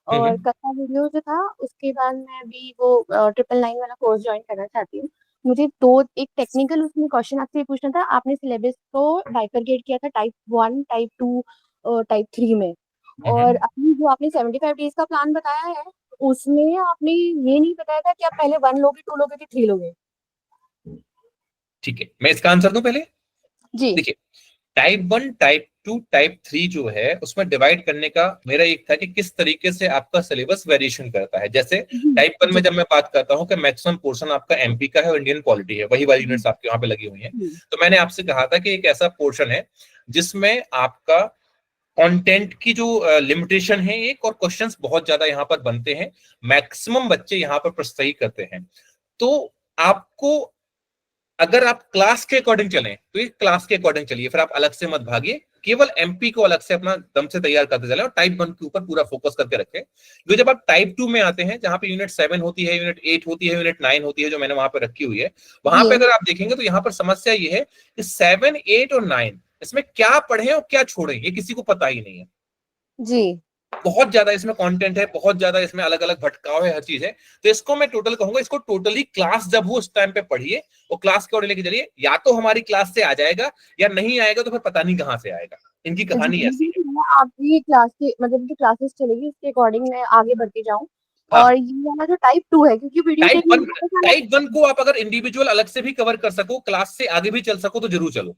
और कथा वीडियो जो था उसके बाद मैं अभी वो 999 वाला कोर्स ज्वाइन करना चाहती हूँ। मुझे एक टेक्निकल उसमें क्वेश्चन आपसे पूछना था। आपने सिलेबस को बाइफरकेट किया था टाइप 1, टाइप 2, टाइप 3 में, और अभी जो आपने 75 डेज का प्लान बताया है, उसमें आपने ये नहीं बताया था कि आप पहले 1 लोगे, 2 लोगे कि 3 लोगे। ठीक है, मैं इसका आंसर दूं पहले जी। देखिए, टाइप 1, टाइप 2, टाइप 3 जो है, उसमें डिवाइड करने का मेरा एक था कि किस तरीके से आपका सिलेबस वेरिएशन करता है। जैसे टाइप 1 में जब मैं बात करता हूं कि मैक्सिमम पोर्शन आपका एमपी का है और इंडियन पॉलिटी है, वही वाली यूनिट्स आपके वहां पे लगी हुई हैं, तो मैंने आपसे कहा था कि एक ऐसा पोर्शन है जिसमें आपका कंटेंट की जो लिमिटेशन है एक, और क्वेश्चंस बहुत ज्यादा यहाँ पर बनते हैं, मैक्सिमम बच्चे यहाँ पर प्रश्न सही करते हैं। तो आपको अगर आप क्लास के अकॉर्डिंग चलें तो एक क्लास के अकॉर्डिंग चलिए, फिर आप अलग से मत भागिए, केवल एमपी को अलग से अपना दम से तैयार करते चले और टाइप 1 के ऊपर पूरा फोकस करके रखें। तो जब आप टाइप 2 में आते हैं, जहां पे यूनिट 7 होती है, यूनिट 8 होती है, यूनिट 9 होती है, जो मैंने वहां पे रखी हुई है, वहां पे अगर आप देखेंगे तो यहाँ पर समस्या ये है कि 7, 8 और 9 इसमें क्या पढ़े और क्या छोड़े, ये किसी को पता ही नहीं है जी। बहुत ज्यादा इसमें कंटेंट है, बहुत ज्यादा इसमें अलग अलग भटकाव है, हर चीज है। तो इसको मैं टोटल कहूंगा, इसको टोटली क्लास जब हो उस टाइम पे पढ़िए, और क्लास के ऑर्डर लेके चलिए। या तो हमारी क्लास से आ जाएगा, या नहीं आएगा तो फिर पता नहीं कहां से आएगा। इनकी कहानी ऐसी है। आपकी क्लास की मतलब जो क्लासेस चलेगी उसके अकॉर्डिंग मैं आगे बढ़ती जाऊं। हाँ। और ये वाला जो टाइप 2 है, क्योंकि वीडियो टाइप 1 को आप अगर इंडिविजुअल अलग से भी कवर कर सको, क्लास से आगे भी चल सको, तो जरूर चलो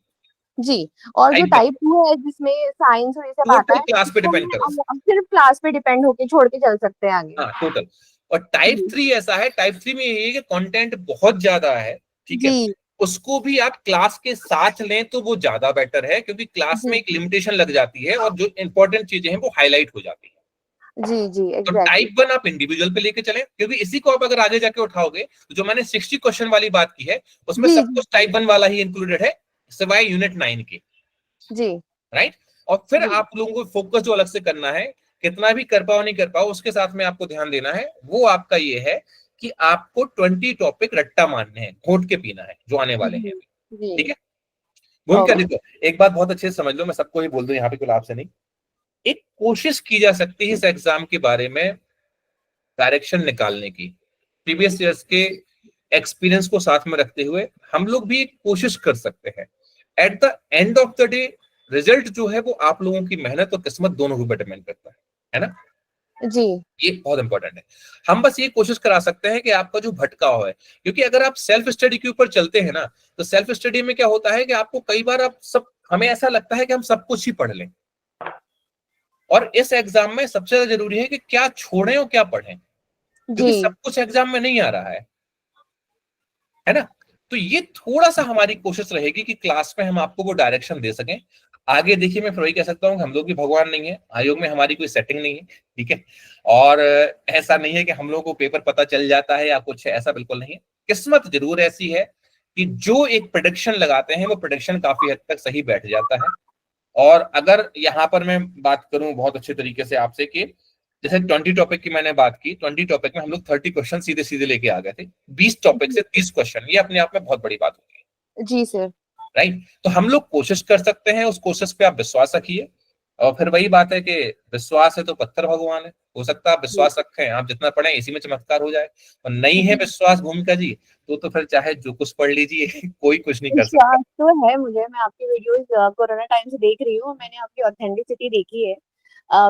जी। और जो टाइप 2 है जिसमें साइंस और ये सब आता है, क्लास पे डिपेंड करो, हम सिर्फ क्लास पे डिपेंड होके छोड़ के चल सकते हैं आगे। हाँ टोटल। और टाइप 3 ऐसा है, टाइप 3 में ये है कि कंटेंट बहुत ज्यादा है, ठीक है, उसको भी आप क्लास के साथ लें तो वो ज्यादा बेटर है, क्योंकि क्लास में एक लिमिटेशन लग जाती है और जो इंपॉर्टेंट चीजें हैं वो हाईलाइट हो जाती है। जी जी तो एग्जैक्टली। टाइप 1 आप इंडिविजुअल पे लेके चले, क्योंकि इसी को आप अगर आगे जाके उठाओगे तो जो मैंने 60 क्वेश्चन वाली बात की है उसमें जी सब जी कुछ टाइप 1 वाला ही इंक्लूडेड है सिवाय यूनिट 9 के, जी राइट। और फिर जी आप लोगों को फोकस जो अलग से करना है, कितना भी कर पाओ नहीं कर पाओ उसके साथ में आपको ध्यान देना है, वो आपका ये है कि आपको 20 टॉपिक रट्टा मारने हैं, घोट के पीना है जो आने वाले हैं अभी, जी ठीक है। घूम क्या, ओके देखो एक बात बहुत अच्छे से समझ लो, मैं सबको ही बोल दूं यहाँ पे, कोई आपसे नहीं, एक कोशिश की जा सकती है इस एग्जाम के बारे में डायरेक्शन निकालने की, प्रीवियस ईयर्स के एक्सपीरियंस को साथ में रखते हुए हम लोग भी एक कोशिश कर सकते हैं। At the end of the day result जो है वो आप लोगों की मेहनत और किस्मत दोनों को डिपेंड करता है ना। जी ये बहुत इंपॉर्टेंट है। हम बस ये कोशिश करा सकते हैं कि आपका जो भटकाव है, क्योंकि अगर आप सेल्फ स्टडी के ऊपर चलते हैं ना, तो सेल्फ स्टडी में क्या होता है कि आपको कई बार हमें ऐसा लगता है कि हम सब कुछ ही पढ़ लें, और इस एग्जाम में सबसे ज्यादा जरूरी है कि क्या छोड़ें और क्या पढ़ें, क्योंकि जी सब कुछ एग्जाम में नहीं आ रहा है ना। तो ये थोड़ा सा हमारी कोशिश रहेगी कि क्लास में हम आपको वो डायरेक्शन दे सकें। आगे देखिए, मैं फिर वही कह सकता हूँ कि हम लोग भी भगवान नहीं है, आयोग में हमारी कोई सेटिंग नहीं है, ठीक है। और ऐसा नहीं है कि हम लोग को पेपर पता चल जाता है या कुछ है, ऐसा बिल्कुल नहीं है। किस्मत जरूर ऐसी है कि जो एक प्रेडिक्शन लगाते हैं वो प्रेडिक्शन काफी हद तक सही बैठ जाता है। और अगर यहाँ पर मैं बात करूं बहुत अच्छे तरीके से आपसे कि जैसे 20 टॉपिक की मैंने बात की, 20 टॉपिक में हम लोग 30 क्वेश्चन सीधे सीधे लेके आ गए थे, 20 टॉपिक से 30 क्वेश्चन, ये अपने आप में बहुत बड़ी बात होती है, जी सर राइट। तो हम लोग कोशिश कर सकते हैं, उस कोशिश पे आप विश्वास रखिए, और फिर वही बात है कि विश्वास है तो पत्थर भगवान है। हो सकता है आप विश्वास रखें, आप जितना पढ़ें इसी में चमत्कार हो जाए, और नहीं है विश्वास भूमिका जी, तो फिर चाहे जो कुछ पढ़ लीजिए कोई कुछ नहीं कर सकता। विश्वास तो है मुझे, मैं आपकी वीडियोस कोरोना टाइम से देख रही हूँ, मैंने आपकी ऑथेंटिसिटी देखी है।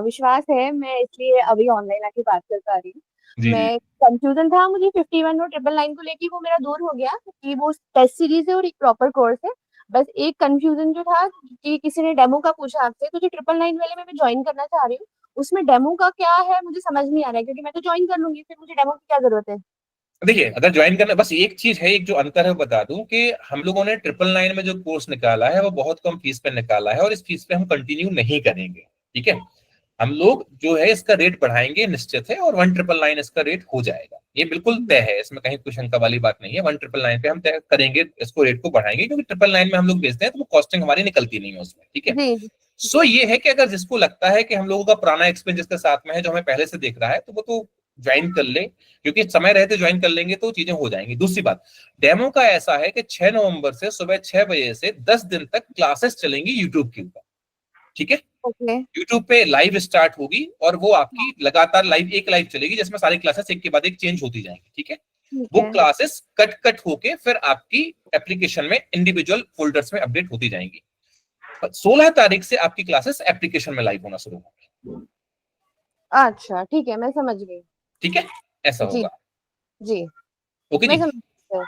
विश्वास है, मैं इसलिए अभी ऑनलाइन आके बात कर पा रही हूँ। जी जी मैं कंफ्यूजन था मुझे 51 और 999 को लेके, वो मेरा दूर हो गया कि वो टेस्ट सीरीज है और एक प्रॉपर कोर्स है। बस एक कंफ्यूजन जो था कि किसी ने डेमो का पूछा आपसे, तो जो 999 वाले में मैं ज्वाइन करना चाह रही हूँ, उसमें डेमो का क्या है मुझे समझ नहीं आ रहा है, क्योंकि मैं तो ज्वाइन कर लूंगी, फिर मुझे डेमो की क्या जरूरत है। देखिए, अगर ज्वाइन करना, बस एक चीज है, एक जो अंतर है वो बता दूं कि हम लोगों ने 999 में जो कोर्स निकाला है वो बहुत कम फीस पे निकाला है, और इस फीस पे हम कंटिन्यू नहीं करेंगे, ठीक है। हम लोग जो है इसका रेट बढ़ाएंगे निश्चित है, और 1999 इसका रेट हो जाएगा, ये बिल्कुल तय है, इसमें कहीं कुछ शंका वाली बात नहीं है। 1999 पे हम तय करेंगे, इसको रेट को बढ़ाएंगे, क्योंकि 999 में हम लोग बेचते हैं तो वो कॉस्टिंग हमारी निकलती नहीं है उसमें, ठीक है। जी सो ये है कि अगर जिसको लगता है कि हम लोगों का पुराना एक्सपीरियंस जिसके साथ में है, जो हमें पहले से देख रहा है, तो वो तो ज्वाइन कर ले, क्योंकि समय रहते ज्वाइन कर लेंगे तो चीजें हो जाएंगी। दूसरी बात, डेमो का ऐसा है कि 6 नवंबर से सुबह 6 बजे से 10 दिन तक क्लासेस चलेंगी यूट्यूब के ऊपर, ठीक है। ओके यूट्यूब पे लाइव स्टार्ट होगी, और वो आपकी लगातार एक लाइव चलेगी, जिसमें सारी क्लासेस एक के बाद एक चेंज होती जाएंगी, ठीक है। ठीक वो है क्लासेस कट कट होके फिर आपकी एप्लीकेशन में इंडिविजुअल फोल्डर्स में अपडेट होती जाएंगी। 16 तारीख से आपकी क्लासेस एप्लीकेशन में लाइव होना शुरू होगी। अच्छा ठीक है, मैं समझ गई। ठीक है, ऐसा जी होगा। जी ओके मैं जी, समझ गई सर।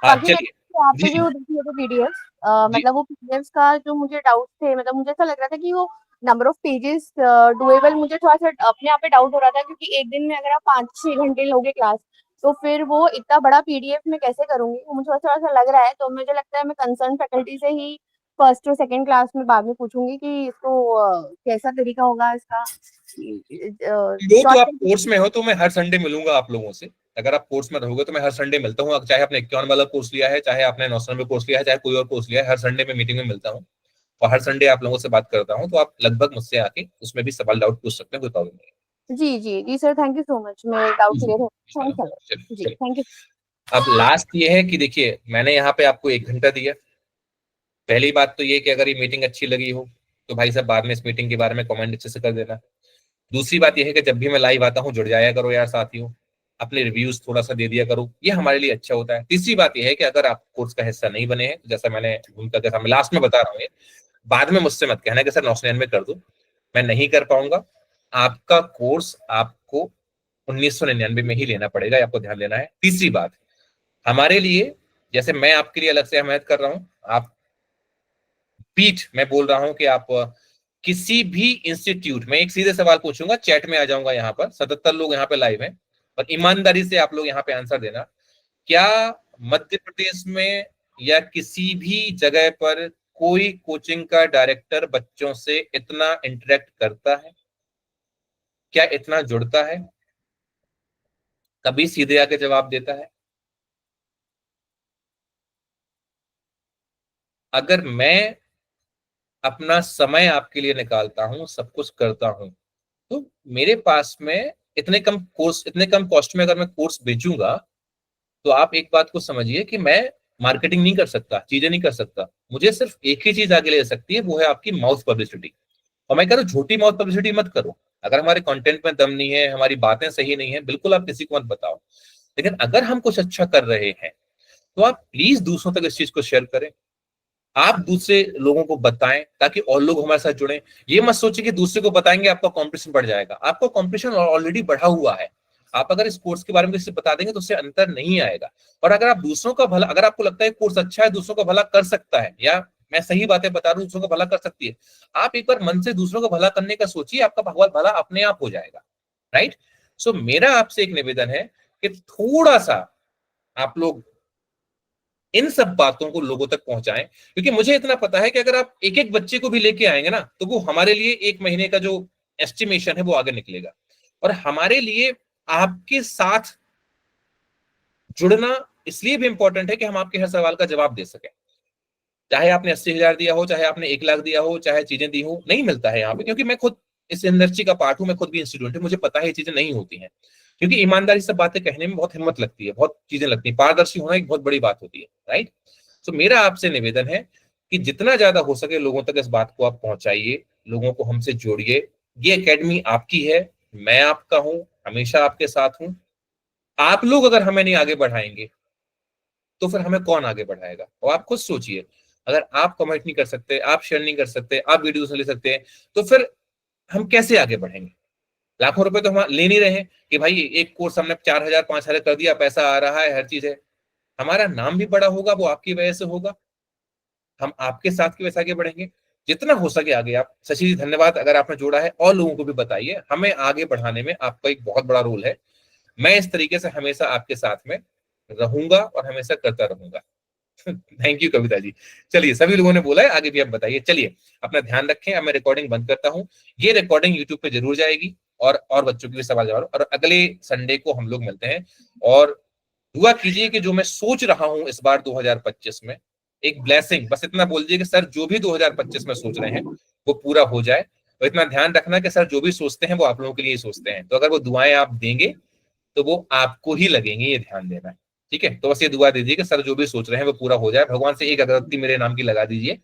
हाँ बाकी चलिए। आपने जी जो दिए थे पीडीएफ, जी मतलब वो पीडीएफ का जो मुझे डाउट थे, मतलब मुझे ऐसा लग रहा था कि वो नंबर ऑफ पेजेस डुएबल, मुझे थोड़ा सा अपने आप पे डाउट हो रहा था, क्योंकि एक दिन में अगर आप 5-6 घंटे लोगे क्लास, तो फिर वो इतना बड़ा पीडीएफ में कैसे करूंगी, वो मुझे थोड़ा सा लग रहा है। तो मुझे लगता है मैं कंसर्न फैकल्टी से ही फर्स्ट और सेकंड क्लास में बाद में पूछूंगी कि इसको कैसा तरीका होगा इसका। वो तो आप शॉर्ट कोर्स में हो तो मैं हर संडे मिलूंगा आप लोगों से, अगर आप कोर्स में रहोगे तो मैं हर संडे मिलता हूँ, चाहे आपने 51 वाला कोर्स लिया है, चाहे आपने 999 कोर्स लिया है, चाहे कोई और कोर्स लिया है, हर संडे में मीटिंग में मिलता हूँ, और हर संडे आप लोगों से बात करता हूँ। तो आप लगभग मुझसे आके उसमें भी सवाल डाउट पूछ सकते हैं, कोई प्रॉब्लम नहीं जी जी जी sir, thank you so much, मैं डाउट है। क्लियर हो। थैंक्स चलिए सर जी, चलिए। थैंक यू। अब लास्ट ये है कि देखिए, मैंने यहाँ पे आपको 1 घंटा दिया। पहली बात तो ये कि अगर ये मीटिंग अच्छी लगी हो तो भाई साहब बाद में इस मीटिंग के बारे में कमेंट अच्छे से कर देना। दूसरी बात यह है कि जब भी मैं लाइव आता हूँ जुड़ जाया करो यार साथियों, अपने रिव्यूज थोड़ा सा दे दिया करो, ये हमारे लिए अच्छा होता है। तीसरी बात यह है कि अगर आप कोर्स का हिस्सा नहीं बने हैं, तो जैसा मैंने उनका, जैसा मैं लास्ट में बता रहा हूँ, बाद में मुझसे मत कहना कि सर 999 कर दो, मैं नहीं कर पाऊंगा। आपका कोर्स आपको 1999 में ही लेना पड़ेगा, आपको ध्यान देना है। तीसरी बात, हमारे लिए, जैसे मैं आपके लिए अलग से हमायत कर रहा हूं, आप मैं बोल रहा हूं कि आप किसी भी इंस्टीट्यूट में, एक सीधे सवाल पूछूंगा, चैट में आ जाऊंगा, यहाँ पर 77 लोग यहाँ पे लाइव हैं, और ईमानदारी से आप लोग यहाँ पे आंसर देना, क्या मध्य प्रदेश में या किसी भी जगह पर कोई कोचिंग का डायरेक्टर बच्चों से इतना इंटरेक्ट करता है? क्या इतना जुड़ता है? कभी सीधे आके जवाब देता है? अगर मैं अपना समय आपके लिए निकालता हूं, सब कुछ करता हूं, तो मेरे पास में इतने कम कॉस्ट में अगर मैं कोर्स बेचूंगा, तो आप एक बात को समझिए कि मैं मार्केटिंग नहीं कर सकता, चीजें नहीं कर सकता। मुझे सिर्फ एक ही चीज आगे ले सकती है, वो है आपकी माउथ पब्लिसिटी। और मैं कह रहा हूं झूठी माउथ पब्लिसिटी मत करो। अगर हमारे कंटेंट में दम नहीं है, हमारी बातें सही नहीं है, बिल्कुल आप किसी को मत बताओ। लेकिन अगर हम कुछ अच्छा कर रहे हैं तो आप प्लीज दूसरों तक इस चीज को शेयर करें, आप दूसरे लोगों को बताएं ताकि और लोग हमारे साथ जुड़ें। ये मत सोचिए कि दूसरे को बताएंगे आपका कंपटीशन बढ़ जाएगा। आपका कंपटीशन ऑलरेडी बढ़ा हुआ है। आप अगर इस कोर्स के बारे में किसी बता देंगे तो उससे अंतर नहीं आएगा। और अगर आप दूसरों का भला, अगर आपको लगता है कोर्स अच्छा है, दूसरों का भला कर सकता है, या मैं सही बातें बता रहा हूं, दूसरों का भला कर सकती है, आप एक बार मन से दूसरों का भला करने का सोचिए, आपका भला अपने आप हो जाएगा। राइट? सो मेरा आपसे एक निवेदन है कि थोड़ा सा आप लोग इन सब बातों को लोगों तक पहुंचाएं, क्योंकि मुझे इतना पता है कि अगर आप एक एक बच्चे को भी लेके आएंगे ना, तो वो हमारे लिए 1 महीने का जो एस्टिमेशन है वो आगे निकलेगा। और हमारे लिए आपके साथ जुड़ना इसलिए भी इंपॉर्टेंट है कि हम आपके हर सवाल का जवाब दे सकें। चाहे आपने 80,000 दिया हो, चाहे आपने 1 लाख दिया हो, चाहे चीजें दी हो, नहीं मिलता है यहाँ पे। क्योंकि मैं खुद इस इंडस्ट्री का पार्ट हूं, मैं खुद भी इंस्टीट्यूट है, मुझे पता है ये चीजें नहीं होती हैं। क्योंकि ईमानदारी से बातें कहने में बहुत हिम्मत लगती है, बहुत चीजें लगती है, पारदर्शी होना एक बहुत बड़ी बात होती है। राइट? तो मेरा आपसे निवेदन है कि जितना ज्यादा हो सके लोगों तक इस बात को आप पहुंचाइए, लोगों को हमसे जोड़िए। ये एकेडमी आपकी है, मैं आपका हूं, हमेशा आपके साथ हूं। आप लोग अगर हमें नहीं आगे बढ़ाएंगे तो फिर हमें कौन आगे बढ़ाएगा? और आप खुद सोचिए, अगर आप कमेंट नहीं कर सकते, आप शेयर नहीं कर सकते, आप वीडियोस ले सकते हैं, तो फिर हम कैसे आगे बढ़ेंगे? लाखों रुपए तो हम ले नहीं रहे हैं कि भाई एक कोर्स हमने 4,000 5,000 कर दिया, पैसा आ रहा है, हर चीज है। हमारा नाम भी बड़ा होगा, वो आपकी वजह से होगा। हम आपके साथ की वजह से आगे बढ़ेंगे। जितना हो सके आगे आप। शशि जी धन्यवाद, अगर आपने जोड़ा है और लोगों को भी बताइए। हमें आगे बढ़ाने में आपका एक बहुत बड़ा रोल है। मैं इस तरीके से हमेशा आपके साथ में रहूंगा और हमेशा करता रहूंगा। Thank you Kavita ji. चलिए, सभी लोगों ने बोला है, आगे भी आप बताइए। चलिए, अपना ध्यान रखें। अब मैं रिकॉर्डिंग बंद करता हूं। ये रिकॉर्डिंग यूट्यूब पे जरूर जाएगी और बच्चों के लिए सवाल जवाब, और अगले संडे को हम लोग मिलते हैं। और दुआ कीजिए कि जो मैं सोच रहा हूं इस बार 2025 में, एक ब्लेसिंग, बस इतना बोल दीजिए कि सर जो भी 2025 में सोच रहे हैं वो पूरा हो जाए। और इतना ध्यान रखना कि सर जो भी सोचते हैं वो आप लोगों के लिए सोचते हैं। तो अगर वो दुआएं आप देंगे तो वो आपको ही लगेंगे, ये ध्यान देना है। ठीक है? तो बस ये दुआ दीजिए कि सर जो भी सोच रहे हैं वो पूरा हो जाए। भगवान से एक अगरबत्ती मेरे नाम की लगा दीजिए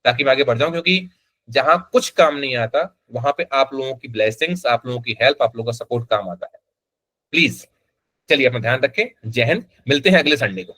ताकि मैं आगे बढ़ जाऊं, क्योंकि जहां कुछ काम नहीं आता वहां पे आप लोगों की ब्लेसिंग्स, आप लोगों की हेल्प, आप लोगों का सपोर्ट काम आता है। प्लीज चलिए, अपना ध्यान रखें। जय हिंद। मिलते हैं अगले संडे को।